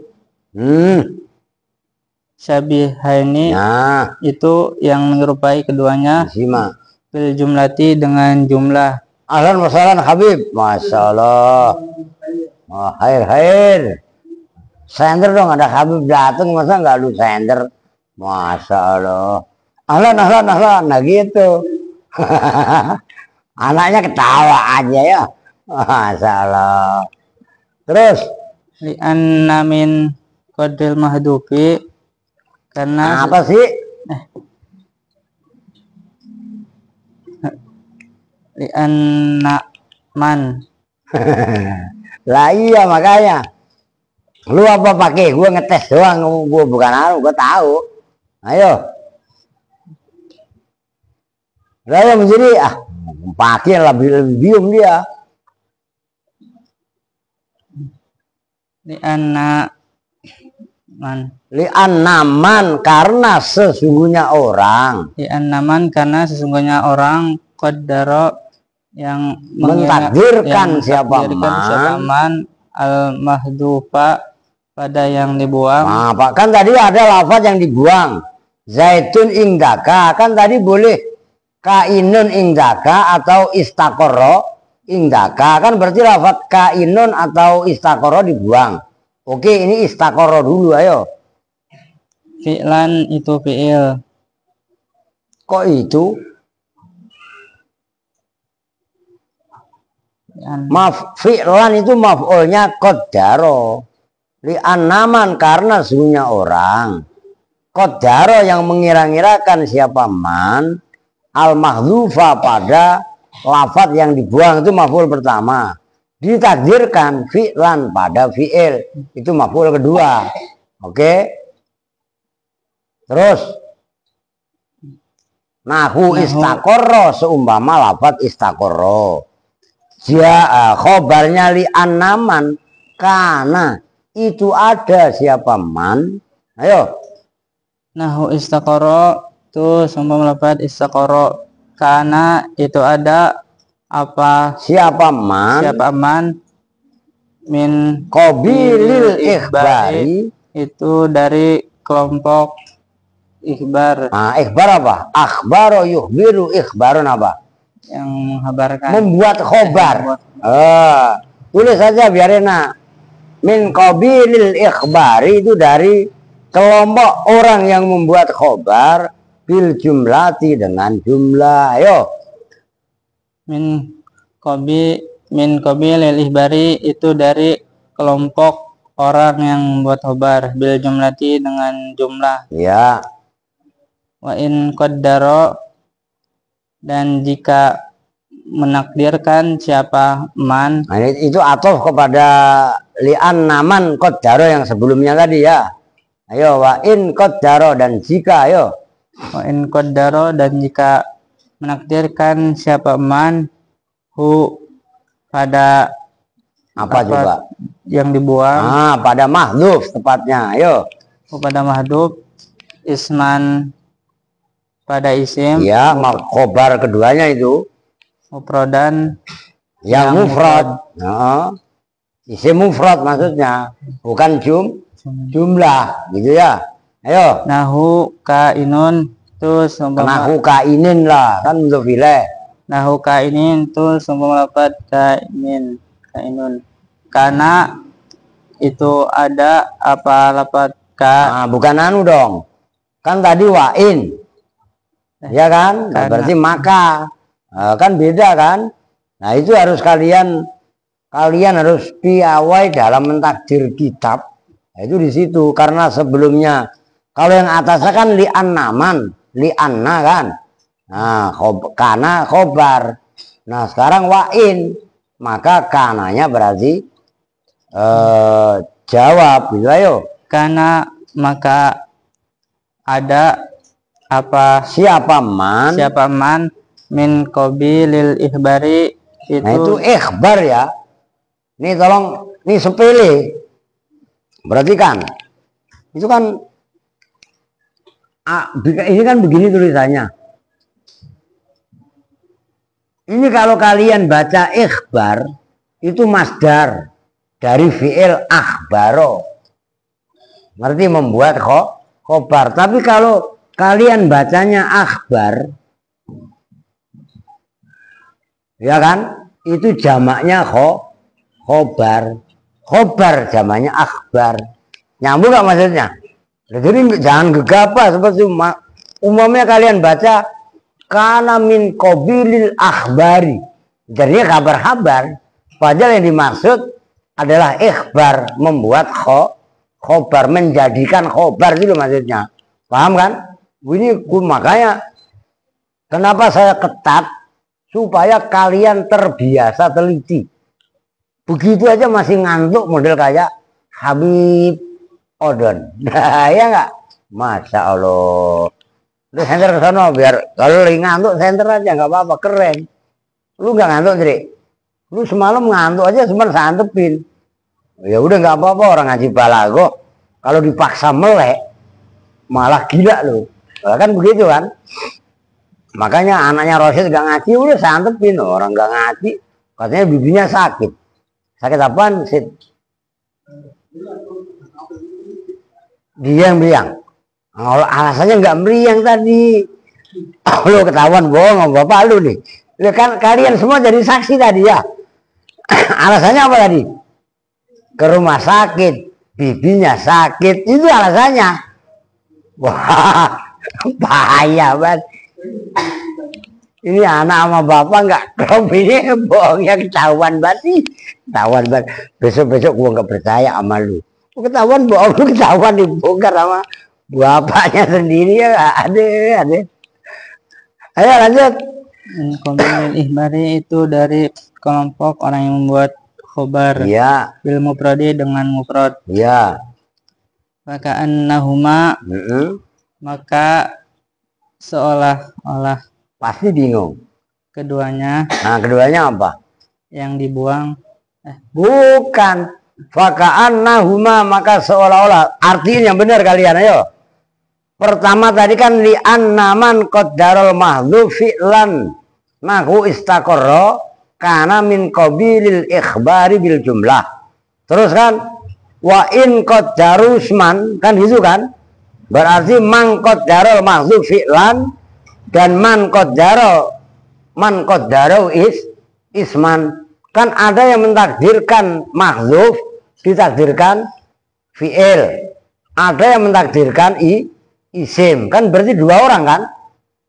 syabihaini. Nah, itu yang menyerupai keduanya. simak. Bil jumlati dengan jumlah. Ahlan wa sahlan Habib. Masya Allah. Oh, khair. Sender dong, ada Habib datang, masa nggak lu sender? Masya Allah. Ahlan. Nah gitu. Anaknya ketawa aja ya. Masya Allah. Terus Li'anna min qadril mahdufi, karena apa sih? Li'anna man. Lah iya makanya. Lu apa pakai? Gua ngetes doang, gua bukan anu, gua tahu. Ayo. Saya menjadi pakai lebih bium dia. Li'anna man karena sesungguhnya orang. Li'anna man karena sesungguhnya orang qaddara yang mentakdirkan siapa man al mahdufa pada yang dibuang. Nah, Pak, kan tadi ada lafaz yang dibuang. Zaitun indaka, kan tadi boleh kainun indaka atau istakoro indaka, kan berarti lafaz kainun atau istakoro dibuang. Oke, ini istakoro dulu, ayo. Fi'lan itu fi'il. Kok itu? Fi'lan itu maf'ulnya qaddaro. Li'annaman, karena sesungguhnya orang. Qaddaro yang mengira-ngirakan siapa man. Al-mahdhufa pada lafaz yang dibuang itu maf'ul pertama. Ditakdirkan fi'lan pada fi'il. Itu maf'ul kedua. Oke. Terus. Nahu istaqorro, seumpama lafaz istaqorro. Ja'a khobarnya li'annaman, karena itu ada siapa man. Ayo. Nahu istaqoro itu seumpama lafaz istaqoro, karena itu ada apa Siapa man min qabilil ikhbari, itu dari kelompok ikhbar. Nah, ikhbar apa? Akhbaro yukhbiru, ikhbarun apa? Yang menghabarkan, Membuat khobar. Tulis saja biar enak. Min qabilil ikhbari itu dari kelompok orang yang membuat khobar bil jumlati dengan jumlah. Ayo. min qabilil ihbari itu dari kelompok orang yang membuat khobar bil jumlati dengan jumlah. Ya. Wa in qaddaro, dan jika menakdirkan siapa man. Nah, itu atof kepada li'an naman qaddaro yang sebelumnya tadi ya. Ayo, wa in qaddaro, dan jika, ayo. Wa in qaddaro, dan jika menakdirkan siapa man hu pada Apa juga yang dibuang. Pada mahdhuf tepatnya. Ayo. Pada mahdhuf isman pada isim. Ya, khobar keduanya itu Mufradan yang mufrad. Isim mufrad maksudnya, bukan jumlah gitu ya. Ayo. Nahu kainun itu Nahu kainin lah, kan untuk fi'il. Nahu kainin itu seumpama lafaz kainun. Karena itu ada apa lafaz ka. Bukan anu dong. Kan tadi wa'in. Ya kan? Nah, berarti maka. Kan beda kan? Nah, itu harus kalian harus piawai dalam mentakdir kitab. Nah, itu di situ, karena sebelumnya kalau yang atasnya kan li'anna kan. Nah, kana khobar. Nah, sekarang wa'in, maka kananya berarti jawab gitu. Ayo. Karena maka ada apa siapa man min qabilil ihbari itu. Nah, itu ikhbar ya. Ini tolong, ini sepele. Berarti kan itu kan ini kan begini tulisannya. Ini kalau kalian baca ikhbar itu masdar dari fi'il akhbaro. Ngerti, membuat khobar. Tapi kalau kalian bacanya akhbar, ya kan, itu jamaknya khobar. Khobar jamaknya akhbar. Nyambung gak maksudnya? Jadi jangan gegabah seperti umumnya kalian baca kana min qabilil akhbari. Jadinya kabar-kabar. Padahal yang dimaksud adalah ikhbar, membuat khobar, menjadikan khobar itu maksudnya. Paham kan? Ini makanya kenapa saya ketat, supaya kalian terbiasa teliti. Begitu aja masih ngantuk model kayak Habib Odon. Nah, ya enggak? Masya Allah. Lu senter ke sana biar kalau lagi ngantuk senter aja, nggak apa-apa, keren. Lu nggak ngantuk, Dri? Lu semalam ngantuk aja cuma santepin. Ya udah nggak apa-apa, orang ngaji balago. Kalau dipaksa melek malah gila lu. Kan begitu kan? Makanya anaknya Rosyid nggak ngaji, udah santepin. Orang nggak ngaji, katanya bibinya sakit. Sakit apaan, Sid? Dia yang meriang. Kalau alasannya nggak meriang tadi, lu ketahuan bohong sama bapak lu nih. Ya kan kalian semua jadi saksi tadi ya. Alasannya apa tadi? Ke rumah sakit, bibinya sakit, itu alasannya. Wah, bahaya banget. Ini anak sama bapak nggak klop ini bohongnya ketahuan banget sih. Ketahuan banget. Besok-besok gua nggak percaya sama lu. Ketahuan bohong lu, ketahuan dibongkar sama bapaknya sendiri ya. Ada. Ayo lanjut. Komil ihbari itu dari kelompok orang yang membuat khobar. Iya. Bil mufradi dengan mufrad. Iya. Maka annahuma maka seolah-olah Pasti bingung. keduanya Nah, keduanya apa? yang dibuang. Bukan. Faka'annahuma, maka seolah-olah. Artinya yang benar kalian, ayo. Pertama tadi kan li'annaman qaddarul mahdhuf fi'lan nahu istaqarra kana min qabilil ikhbari bil jumlah. Terus kan wa in qaddaru isman, kan gitu kan? Berarti man qaddarul mahdhuf fi'lan dan man qaddaru isman. Kan ada yang mentakdirkan mahdzuf ditakdirkan fi'il, ada yang mentakdirkan isim, kan berarti dua orang kan?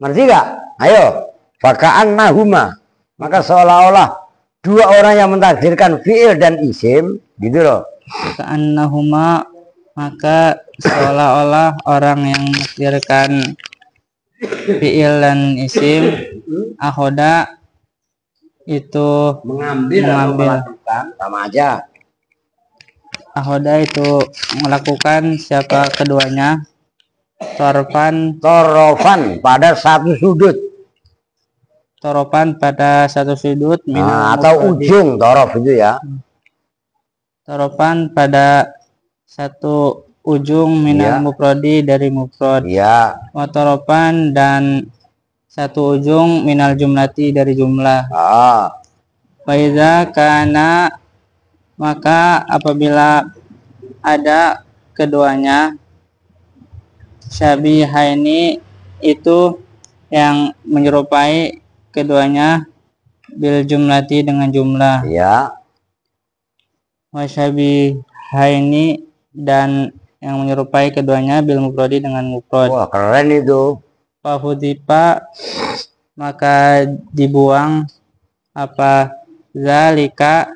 Ngerti gak? Ayo, faka'annahuma, maka seolah-olah dua orang yang mentakdirkan fi'il dan isim, gitu loh. Faka'annahuma maka seolah-olah orang yang mentakdirkan fi'il dan isim akhoda itu mengambil melakukan, sama aja. Akhoda itu melakukan siapa keduanya torofan pada satu sudut. Toropan pada satu sudut Atau ujung torof itu ya. Toropan pada satu ujung minal mufradi dari mufrad. Iya. Toropan dan satu ujung minal jumlati dari jumlah. Faiza kana maka apabila ada keduanya syabihaini itu yang menyerupai keduanya bil jumlati dengan jumlah. Ya. Wasyabihaini dan yang menyerupai keduanya bil mufradi dengan mufrad. Wah, keren itu. Fahudipa maka dibuang apa zalika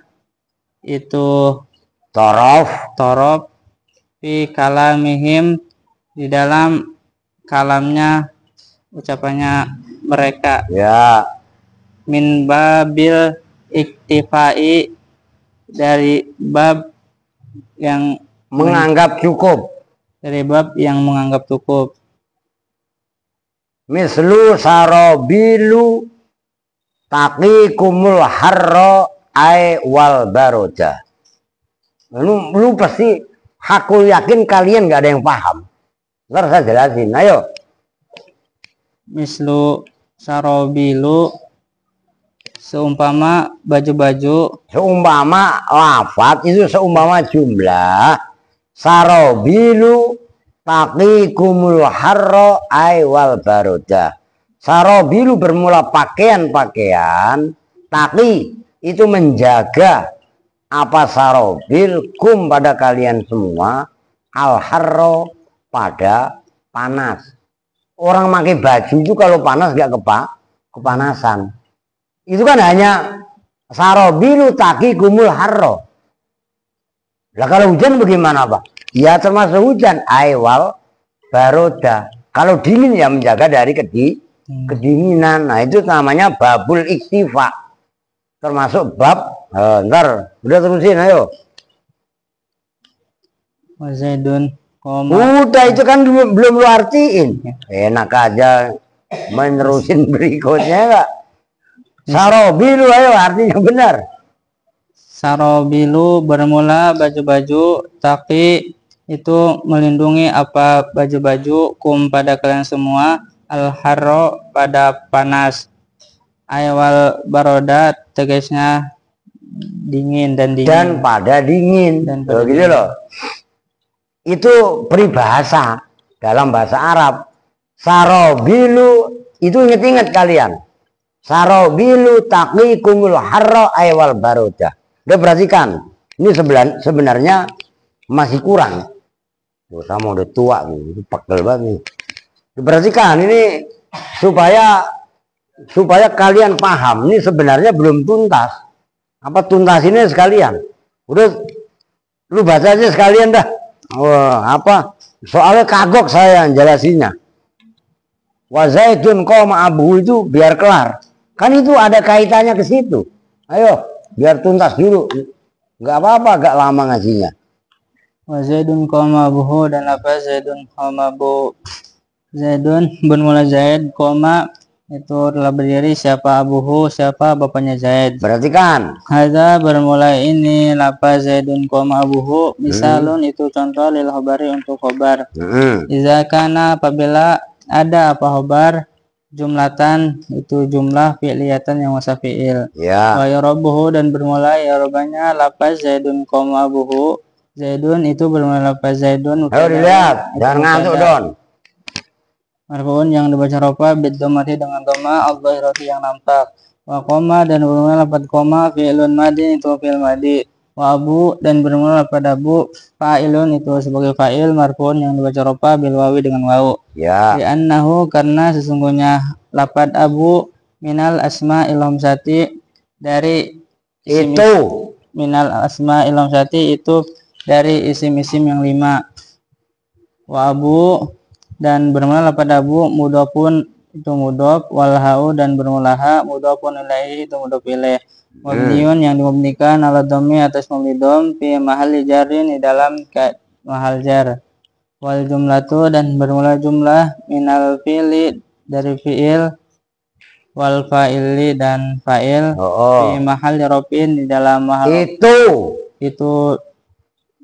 itu torof fi kalamihim di dalam kalamnya ucapannya mereka ya min babil iktifai dari bab yang menganggap cukup, dari bab yang menganggap cukup. Mislu sarobilu taqikumul harro ay wal baroja. Lu pasti aku yakin kalian nggak ada yang paham. Ntar saya jelasin, ayo. Mislu sarobilu seumpama baju-baju, seumpama lafat itu seumpama jumlah. Sarobilu taqikumul harro ay wal baroja. Sarobilu bermula pakaian-pakaian, taqi itu menjaga apa sarobil kum pada kalian semua, al harro pada panas. Orang pakai baju itu kalau panas gak kepanasan. Itu kan hanya sarobilu taqikumul harro. Lah kalau hujan bagaimana Pak? Ya termasuk hujan aywal baroda. Kalau dingin ya menjaga dari kedinginan. Nah itu namanya babul iktifa. Termasuk bab ntar udah terusin ayo. Zaidun Udah itu kan belum lu artiin. Enak aja menerusin berikutnya enggak? Sarobilu ayo artinya benar. Sarobilu bermula baju-baju, tapi itu melindungi apa baju-baju kum pada kalian semua, al-harro pada panas, aywal baroda tegasnya dingin dan dingin. Dan pada dingin. Dan pada dingin. gitu loh. itu peribahasa dalam bahasa Arab. Sarobilu itu inget-inget kalian. Sarobilu taqikumul harra aywal barodah. Udah perhatikan, ini sebenarnya masih kurang. Tuh, sama udah tua nih, pegel banget nih. Perhatikan ini supaya kalian paham. Ini sebenarnya belum tuntas. Apa tuntas ini sekalian? Udah, lu baca aja sekalian dah. Apa? Soalnya kagok saya yang jelasinnya. Wa zaidun qoma abu itu biar kelar. Kan itu ada kaitannya ke situ. Ayo, biar tuntas dulu. Nggak apa-apa, agak lama ngajinya. Wa zaidun qoma abuhu dan apa zaidun qoma abu. Zaidun bermula Zaid, koma itu telah berdiri siapa abuhu, siapa bapaknya Zaid. Perhatikan. Hadza bermula ini lapa Zaidun koma abuhu, misalun itu contoh lil khabari untuk khabar. Iza kana apabila ada apa khabar jumlatan itu jumlah fi'liyatan yang masa fi'il. Ya. Wa yarabuhu dan bermula yarobanya lapa Zaidun koma abuhu. Zaidun itu bermula lapa Zaidun. Ayo dilihat, jangan ngantuk Don. Marfu'un yang dibaca rofa bid-dhammati dengan dhamma al-dhahirati yang nampak. Wa qoma dan bermula lafaz qoma fi'lun madi itu fi'il madi. Wa abu dan bermula lafaz abu fa'ilun itu sebagai fa'il marfu'un yang dibaca rofa bil wawi dengan wawu. Ya. Li'annahu karena sesungguhnya lafaz abu minal asma'il hamsati dari isim Itu minal asma'il hamsati itu dari isim-isim yang 5. Wa abu dan bermula pada abu mudhofun itu mudhof wal hau dan bermula ha mudhofun ilaihi itu mudhof ilaih. Mabniun yang dimabnikan ala dhammi atas mabni dhom fi mahalli jarrin di dalam mahal jar. Wal jumlatu dan bermula jumlah minal fi'li dari fi'il wal fa'ili dan fa'il fi mahalli rafin di dalam mahal itu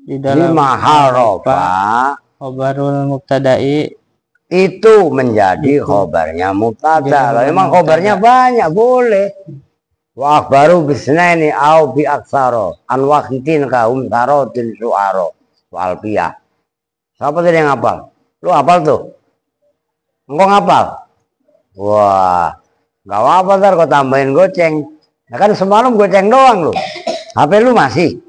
di dalam mahal rafa khabarul mubtada'i itu menjadi khobarnya mubtada. Kalau emang khobarnya banyak boleh. Wa akhbaru bisnaini au bi aksaro an waqitin kaum tarotin suaro wa alfiyah. Siapa tadi yang hafal? Lu hafal tuh? Engkau hafal? Wah, nggak apa-apa ntar kau tambahin goceng. Ya kan semalam goceng doang lu. HP lu masih?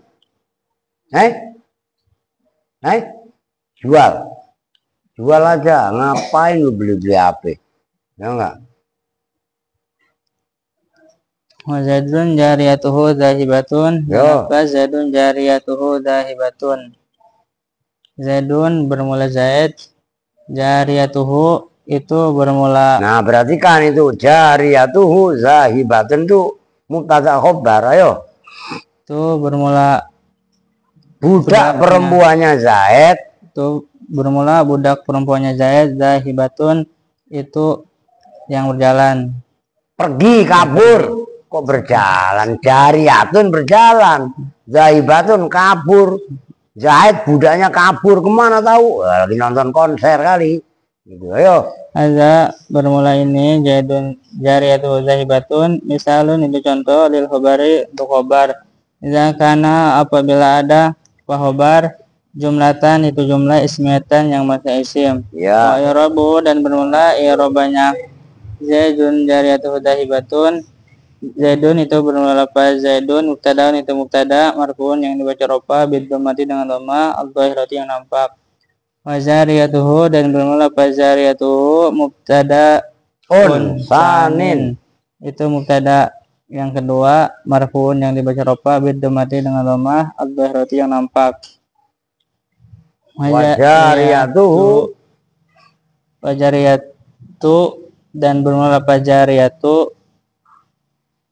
Jual aja, ngapain lu beli-beli HP? Ya enggak? Wa zaidun jariyatuhu zahibatun. Apa zaidun jariyatuhu zahibatun? Zaidun bermula zaid, jariyatuhu itu bermula. Nah, berarti kan itu jariyatuhu zahibatun itu mubtada khobar, ayo. Itu bermula budak perempuannya Zaid. Itu bermula budak perempuannya Zaid, zahibatun itu yang berjalan. Pergi, kabur. Kok berjalan? Jariyatun berjalan. Zahibatun kabur. Zaid budaknya kabur. Kemana tahu? Lagi nonton konser kali. Gitu, ayo. Ada bermula ini Zaidun jariyatu zahibatun. Misalun itu contoh lil khabari untuk khabar. Iza kana apabila ada khabar jumlatan itu jumlah ismiyatan yang masih isim. Ya. Wa i'rabu dan bermula i'rabanya Zaidun jariyatuhu zahibatun. Zaidun itu bermula lafaz Zaidun, mubtadaun itu mubtada, marfu'un yang dibaca rofa bid dhammati dengan dhamma al-dhahirati yang nampak. Wa zariyatuhu dan bermula lafaz zariyatuhu mubtada sanin itu mubtada yang kedua, marfu'un yang dibaca rofa bid dhammati dengan dhamma al-dhahirati yang nampak. Wajariyatuhu dan bermula lafaz jariyatu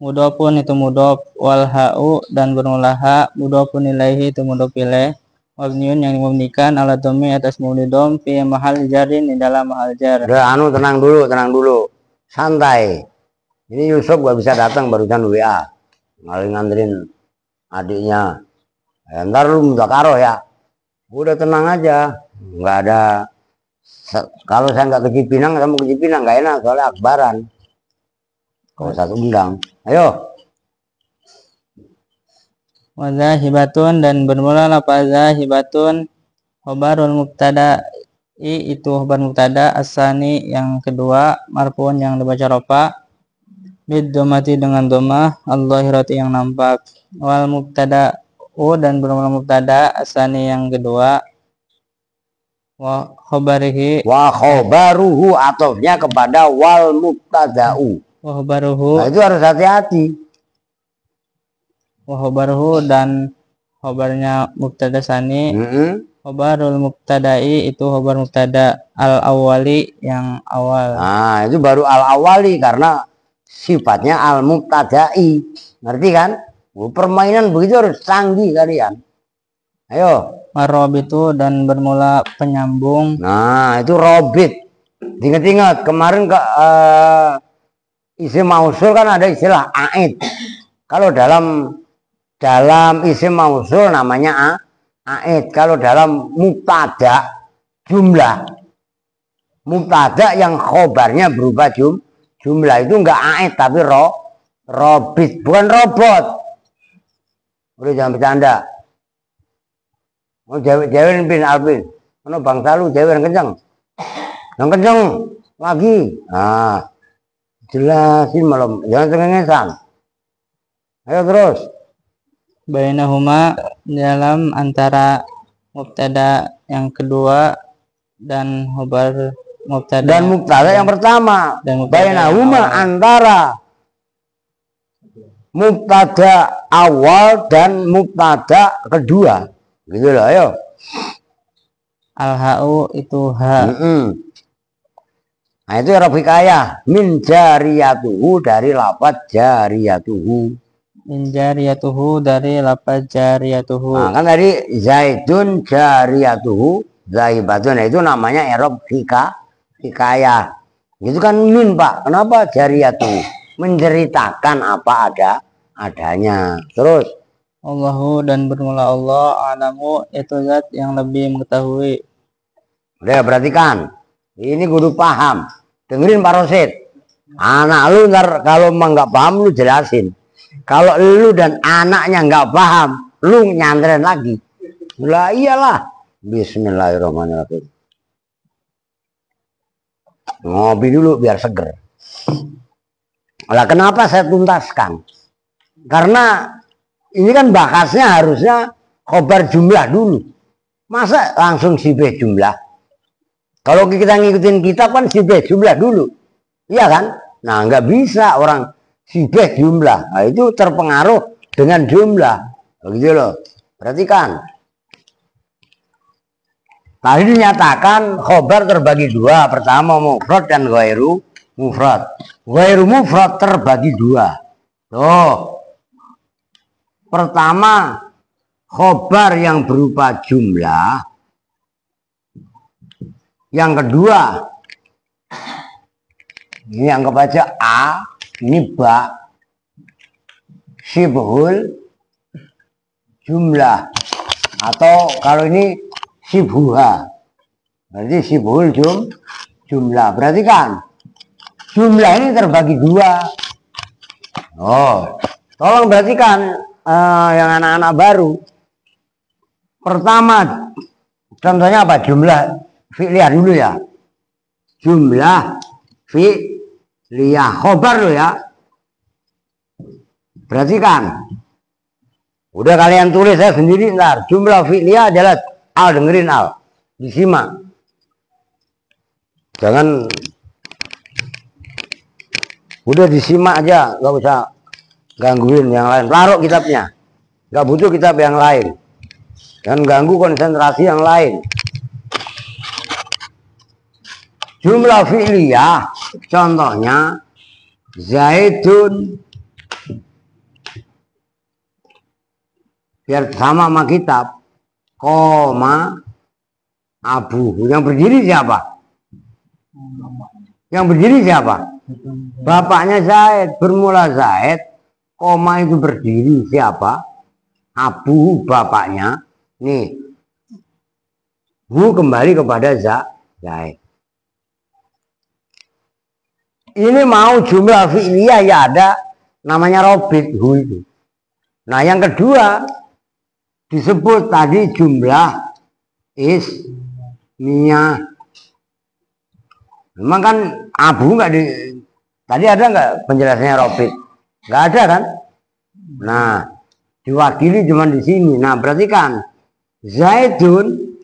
mudhofun itu mudhof wal ha'u dan bermula ha mudhofun ilaihi itu mudhof ilaih. Mabniun yang dimabnikan ala dhammi atas mabni dhom fi mahal jarin di dalam mahal jar. Udah tenang dulu. Santai. Ini Yusuf gak bisa datang barusan WA. Malah nganterin adiknya. Ya, ntar lu mudzakarah ya. Udah tenang aja, nggak ada. Kalau saya nggak ke Cipinang, kamu ke Cipinang nggak enak soalnya akbaran. Kalau satu undang, ayo. Wa zahibatun dan bermula lafaz zahibatun Khobarul mubtada itu khobar mubtada, asani yang kedua, marfu'un yang dibaca rofa, bid-dhammati dengan dhammah, al-dhahirati yang nampak, wal mubtada dan bermula mubtada, asani yang kedua, wa khobarihi Wa khobaruhu atofnya kepada wal mubtada'u. wa khobaruhu Nah, itu harus hati-hati. wa khobaruhu dan khobarnya mubtada sani. Khobarul mubtada'i itu khobar mubtada al-awwali yang awal. Nah, itu baru al-awwali karena sifatnya al-mubtada'i. Ngerti kan? Permainan begitu harus canggih kalian. Ayo. Marobitu dan bermula penyambung. Nah, itu robit. Ingat-ingat kemarin isim mausul kan ada istilah aid. Kalau dalam isim mausul namanya aid. Kalau dalam mubtada jumlah, mubtada yang khobarnya berupa jumlah itu enggak aid tapi robit, bukan robot. Udah jangan bercanda. Mau jawabin Pin Alvin. Mana bangsa lu jawab yang kenceng. Yang kenceng lagi. Nah, jelasin malam, jangan cengengesan. Ayo terus. Bainahuma dalam antara mubtada yang kedua dan khobar mubtada Dan mubtada yang pertama. Bainahuma antara mubtada awal dan mubtada kedua. Gitu loh, ayo. Al-ha'u itu ha. Nah, itu rafikaya min jariyatuhu dari lafaz jariyatuhu. Min jariyatuhu dari lafaz jariyatuhu. Nah, kan tadi zaidun jariyatuhu zaibatun, itu namanya i'rab hikayah. Itu kan min, Pak. Kenapa jariyatuhu? Menceritakan apa adanya. Terus Allahu dan bermula Allah, alamu itu zat yang lebih mengetahui. udah perhatikan. Ini kudu paham. Dengerin Pak Rosid. Anak lu ntar kalau emang nggak paham lu jelasin. Kalau lu dan anaknya nggak paham, lu nyantren lagi. Lah iyalah. Bismillahirrahmanirrahim. Ngopi dulu biar seger. Lah kenapa saya tuntaskan? Karena ini kan bakasnya harusnya khobar jumlah dulu. Masa langsung sibeh jumlah? Kalau kita ngikutin kitab kan sibeh jumlah dulu. Iya kan? Nah, nggak bisa orang sibeh jumlah. Nah, itu terpengaruh dengan jumlah. Begitu loh. Perhatikan. Tadi dinyatakan khobar terbagi dua. Pertama mufrad dan ghairu mufrad. Ghairu mufrad terbagi dua. Tuh. Pertama, khobar yang berupa jumlah. Yang kedua, ini anggap aja A, ini ba, sibhul jumlah. Atau kalau ini sibhuha, berarti sibhul jumlah. Berarti kan jumlah ini terbagi dua. Oh, tolong perhatikan yang anak-anak baru. Pertama, contohnya apa? Jumlah fi'liyah dulu ya. Jumlah fi'liyah khobar lo ya. Perhatikan. Udah kalian tulis, saya sendiri ntar. Jumlah fi'liyah adalah al, dengerin al. Disimak. Jangan. Udah disimak aja, nggak usah gangguin yang lain. Taruh kitabnya. Nggak butuh kitab yang lain. Dan ganggu konsentrasi yang lain. Jumlah fi'liyah contohnya Zaidun, biar sama sama kitab, koma Abu. Yang berdiri siapa? Yang berdiri siapa? Bapaknya Zaid. Bermula Zaid, koma itu berdiri siapa? Abu, bapaknya. Nih, hu kembali kepada Zaid. Ini mau jumlah fi'liyah ya ada namanya robit hu itu. Nah yang kedua disebut tadi jumlah ismiyah. Memang kan abu nggak di tadi ada nggak penjelasannya robit? Nggak ada kan? Nah, diwakili cuma di sini. Nah, berarti kan Zaidun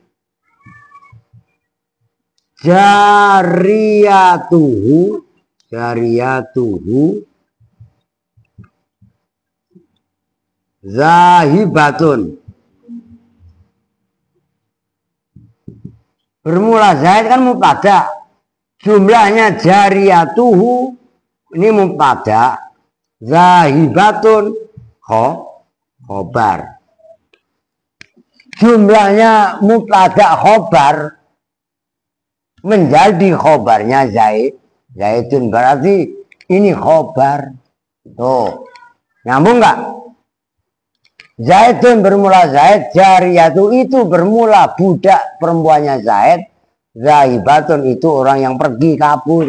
jariyatuhu zahibatun. Bermula Zaid kan mubtada, jumlahnya jariyatuhu ini mubtada, zahibatun khobar. Jumlahnya mubtada khobar menjadi khobarnya Zaidun, berarti ini khobar. Tuh, nyambung nggak? Zaidun bermula Zaid, jariyatu itu bermula budak perempuannya Zaid, zahibatun itu orang yang pergi kabur.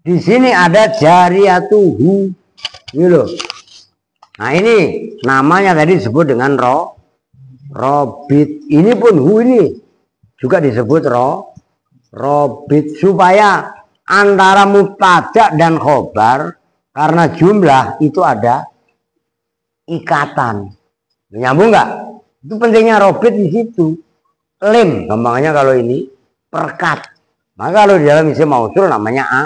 Di sini ada jariyatuhu, ini loh. Nah ini namanya tadi disebut dengan robit. Ini pun hu ini juga disebut robit supaya antara mubtada dan khobar karena jumlah itu ada ikatan. Nyambung nggak? Itu pentingnya robit di situ. Lim, gampangnya kalau ini perkat. Maka kalau di dalam isim mausul namanya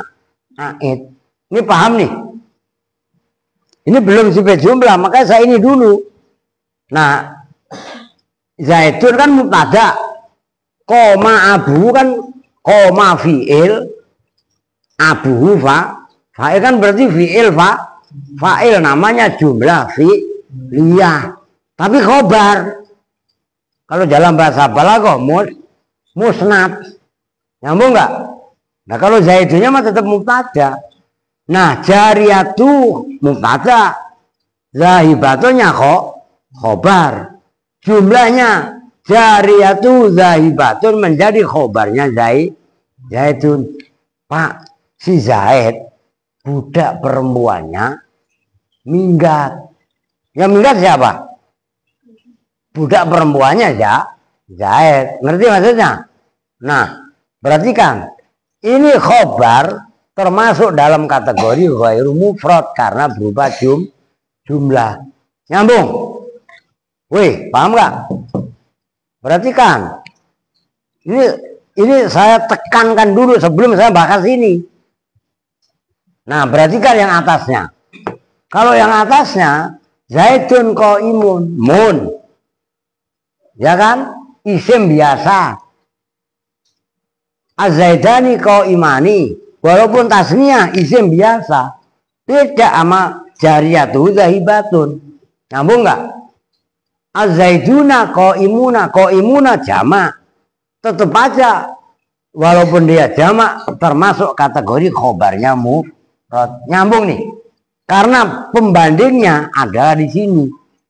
aid. Ini paham nih? Ini belum sifat jumlah, maka saya ini dulu. Nah, Zaidun kan mubtada, koma abu kan koma fiil, abuhu fa'il kan berarti fiil fa'il namanya jumlah fi'liyah. Tapi khobar. Kalau dalam bahasa balaghah musnad. Nyambung nggak? Nah kalau Zaidunnya mah tetap mubtada. Nah jariyatu mubtada, zahibatunya khobar. Jumlahnya jariyatu zahibatun menjadi khobarnya Zaidun. Pak, si Zaid budak perempuannya minggat. Yang minggat siapa? Budak perempuannya Zaid. Ngerti maksudnya? Nah, berarti kan ini khobar termasuk dalam kategori ghairu mufrad karena berupa jumlah. Nyambung? Wih, paham nggak? Berarti kan ini saya tekankan dulu sebelum saya bahas ini. Nah, berarti kan yang atasnya. Kalau yang atasnya Zaidun qaimun, mun. Ya kan? Isim biasa. Az-Zaidani qaimani, walaupun tasniyah isim biasa. Tidak sama jariyatu zahibatun. Nyambung enggak? Az-Zaiduna qaimuna jamak. Tetap aja walaupun dia jamak termasuk kategori khobarnya mufrad. Nyambung nih. Karena pembandingnya adalah di sini.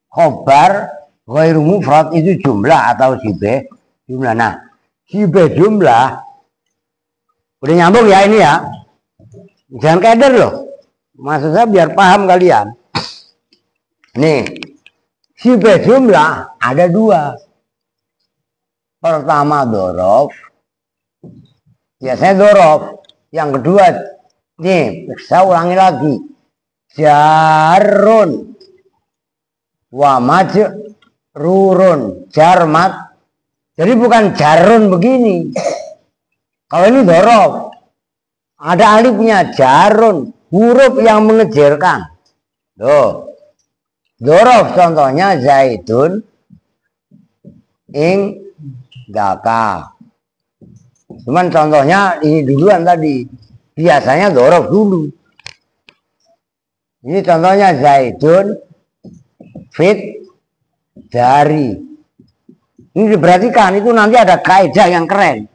Khobar ghairu mufrad itu jumlah atau sibeh jumlah. Nah, sibeh jumlah udah nyambung ya ini ya. Jangan keder loh. Maksud saya biar paham kalian. Nih, sibeh jumlah ada dua. Pertama dorof. Biasanya dorof. Yang kedua, nih saya ulangi lagi. Jarun wa majrurun, jarmat. Jadi bukan jarun begini. Kalau ini dorof, ada alifnya jarun, huruf yang mengejarkan. Tuh, dorof contohnya Zaidun ing daka. Cuman contohnya ini duluan tadi. Biasanya dorof dulu. Ini contohnya Zaidun fit dari. Ini diperhatikan, itu nanti ada kaidah yang keren.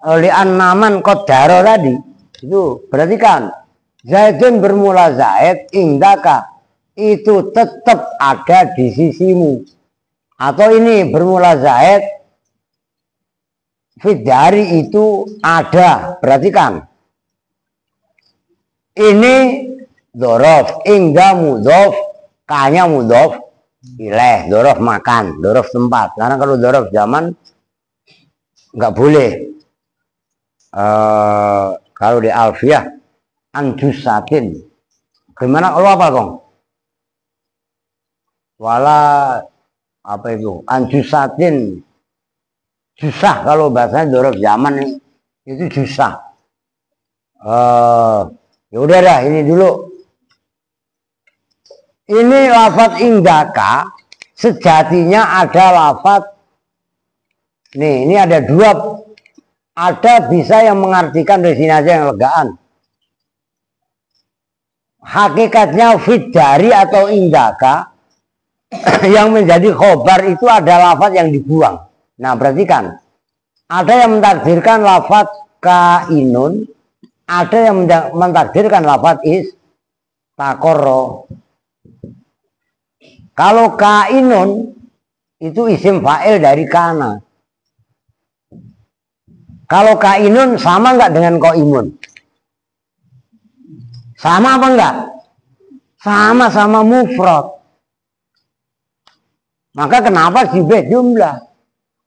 Oleh an-naman qadaro tadi. Itu perhatikan. Zaidun bermula Zaid indaka. Itu tetap ada di sisimu. Atau ini bermula Zaid fit dari itu ada. Perhatikan. Ini dorof, ingda mudof, kanya mudof Ileh, dorof makan, dorof tempat. Karena kalau dorof zaman nggak boleh. Kalau di alfiah anjusatin. Gimana kalau apa kong? Wala apa itu? Anjusatin. Susah kalau bahasanya dorof zaman itu susah. Ya udah dah ini dulu. Ini lafadz indaka sejatinya ada lafadz. Nih, ini ada dua. Ada bisa yang mengartikan dari sini aja yang legaan. Hakikatnya fidari atau indaka yang menjadi khobar itu ada lafadz yang dibuang. Nah, perhatikan. Ada yang mentakdirkan lafadz kainun, ada yang mentakdirkan lafadz istakorro. Kalau kainun itu isim fa'il dari kana. Kalau kainun sama enggak dengan koimun? Sama apa enggak? Sama-sama mufrad. Maka kenapa sibeh jumlah?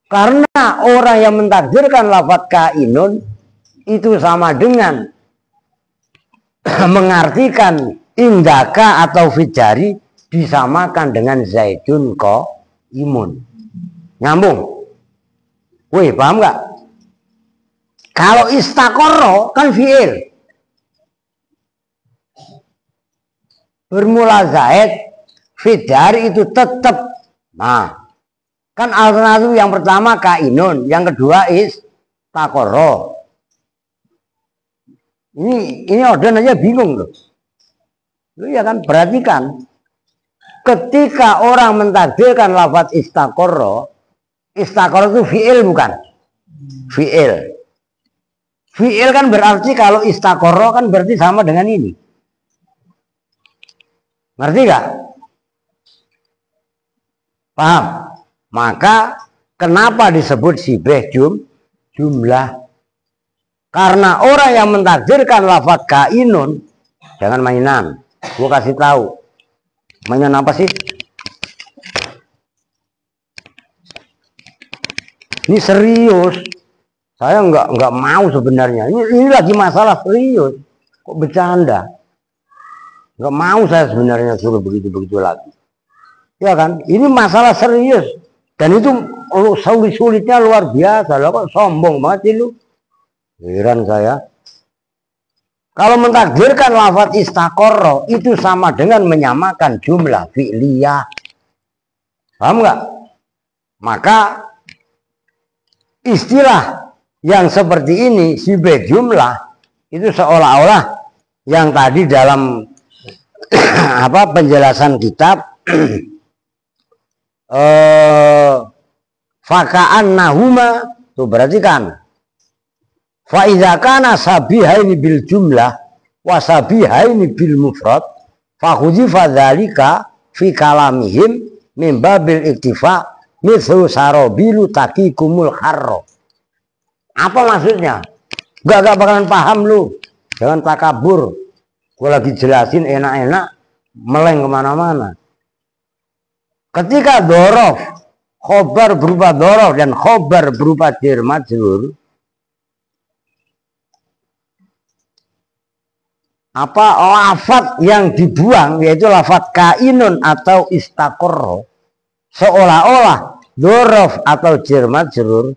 Karena orang yang mentakdirkan lafadz kainun itu sama dengan mengartikan indaka atau fijari disamakan dengan zaidun imun. Nyambung? Wih, paham nggak? Kalau istakorro kan fi'il. Bermula zaid, fidari itu tetap. Nah, kan alternatif yang pertama kainun, yang kedua istakorro. Ini order aja bingung loh. Lu ya kan, perhatikan. Ketika orang mentakdirkan lafadz istakorro itu fi'il bukan? Fi'il. Fi'il kan berarti kalau istakorro kan berarti sama dengan ini. Ngerti gak? Paham? Maka kenapa disebut sibeh jumlah? Karena orang yang mentakdirkan lafadz kainun, jangan mainan. Gue kasih tahu. Mainan apa sih? Ini serius. Saya nggak mau sebenarnya. Ini lagi masalah serius. Kok bercanda? Nggak mau saya sebenarnya suruh begitu-begitu lagi. Ya kan? Ini masalah serius. Dan itu sulit-sulitnya luar biasa. Loh, kok sombong banget sih lu? Heran saya. Kalau mentakdirkan lafadz istakorro itu sama dengan menyamakan jumlah fi'liyah. Paham nggak? Maka istilah yang seperti ini sibeh jumlah itu seolah-olah yang tadi dalam penjelasan kitab fakaan nahuma tuh perhatikan fa idza kana sabihaini bil jumlah wa sabihaini bil mufrad fa khuzifa dzalika fi kalamihim min babil iktifa mithlu sarobilu taqikumul harro. Apa maksudnya? Gak bakalan paham lu. Jangan takabur. Gue lagi jelasin enak-enak, meleng kemana-mana. Ketika dorof, khobar berupa dorof dan khobar berupa jar majrur, apa lafadz yang dibuang yaitu lafadz kainun atau istakorro, seolah-olah dorof atau jar majrur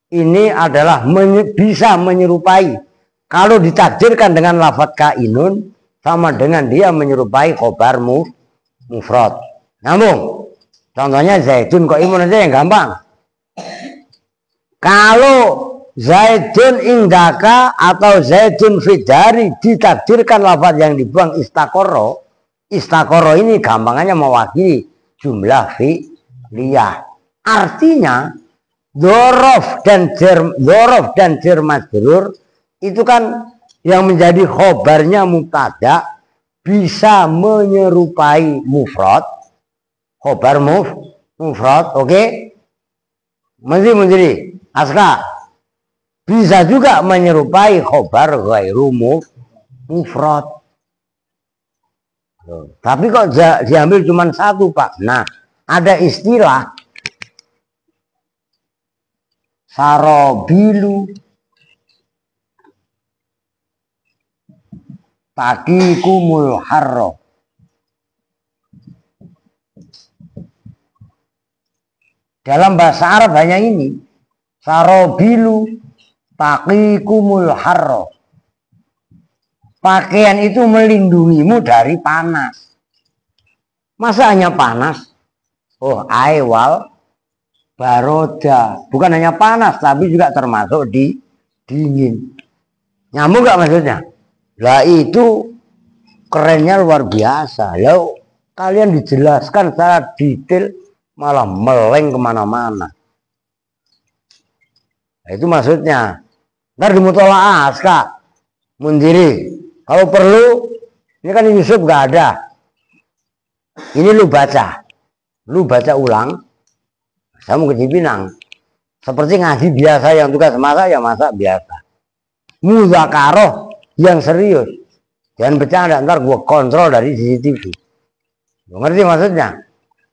ini adalah bisa menyerupai. Kalau ditakdirkan dengan lafadz kainun sama dengan dia menyerupai khobar mufrad. Nyambung. Contohnya zaidun imun aja yang gampang. Kalau zaidun indaka atau zaidun fidari ditakdirkan lafadz yang dibuang istakorro. Istakorro ini gampangannya mewakili jumlah fi'liyah. Artinya dorof dan jar majrur itu kan yang menjadi khobarnya mubtada bisa menyerupai mufrad, khobar mufrad, oke? Menteri Aska bisa juga menyerupai khobar ghairu mufrad. Tapi kok diambil cuma satu, Pak. Nah, ada istilah sarobilu, taqikumul harro. Dalam bahasa Arab hanya ini, sarobilu, taqikumul harro. Pakaian itu melindungimu dari panas. Masa hanya panas? Oh, aiwal baroda. Bukan hanya panas, tapi juga termasuk di dingin. Nyambung gak maksudnya? Lah itu kerennya luar biasa. Lalu kalian dijelaskan secara detail, malah meleng kemana-mana. Nah, itu maksudnya. Ntar di mutola'ah Aska Mundhiri, kalau perlu, ini kan Yusuf gak ada, ini lu baca ulang. Saya mau ke Cipinang, seperti ngaji biasa, yang tugas masak ya masak biasa, muzakaroh yang serius, jangan bercanda, ntar gue kontrol dari CCTV. Lu ngerti maksudnya?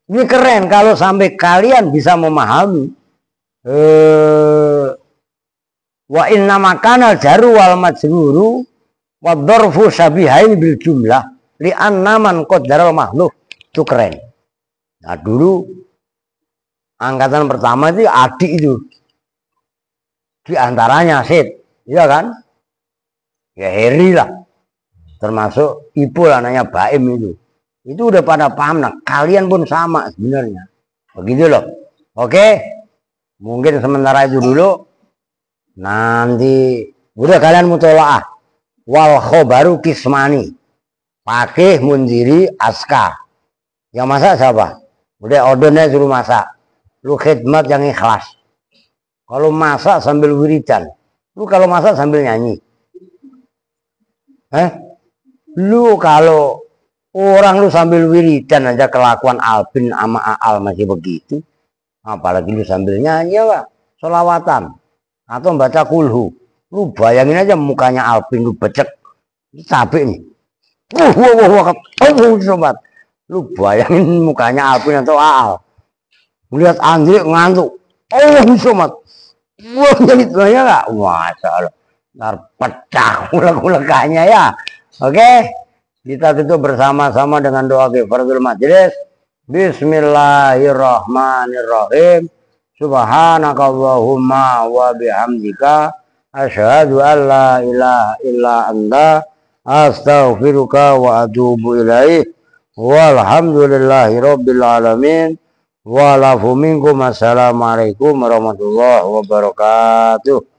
Ini keren kalau sampai kalian bisa memahami wa inna makanal jaru wal majruru wa dzarfu syabihain bil jumlah li anna man qaddaral makhluk. Itu keren. Nah, dulu angkatan pertama itu adik itu di antaranya Sid, iya kan? Ya Heri lah, termasuk Ipul anaknya Baim itu udah pada paham. Nah, kalian pun sama sebenarnya, begitu loh. Oke, mungkin sementara itu dulu. Nanti udah kalian mutola'ah wal khobaru kismani, Pakih, Mundhiri, Aska. Yang masak siapa? Udah ordernya suruh masak. Lu khidmat yang ikhlas. Kalau masak sambil wiridan, lu kalau masak sambil nyanyi. Lu kalau orang lu sambil wiridan aja kelakuan Alpin sama Aal masih begitu, apalagi lu sambil nyanyi ya, sholawatan atau baca kulhu. Lu bayangin aja mukanya Alpin, lu becek, capek nih. Sobat, lu bayangin mukanya Alpin atau Aal, melihat Andri ngantuk. Sobat, wah jadi banyak nggak? Masya Allah, ntar pecah uleg-ulegannya ya. Oke, kita tutup bersama-sama dengan doa kifaratul majlis. Bismillahirrahmanirrahim. Subhanakallahumma wa bihamdika asyhadu an la ilaha illa anta astaghfiruka wa atubu ilaih. Walhamdulillahi rabbil alamin. Walafu minkum. Assalamualaikum warahmatullahi wabarakatuh.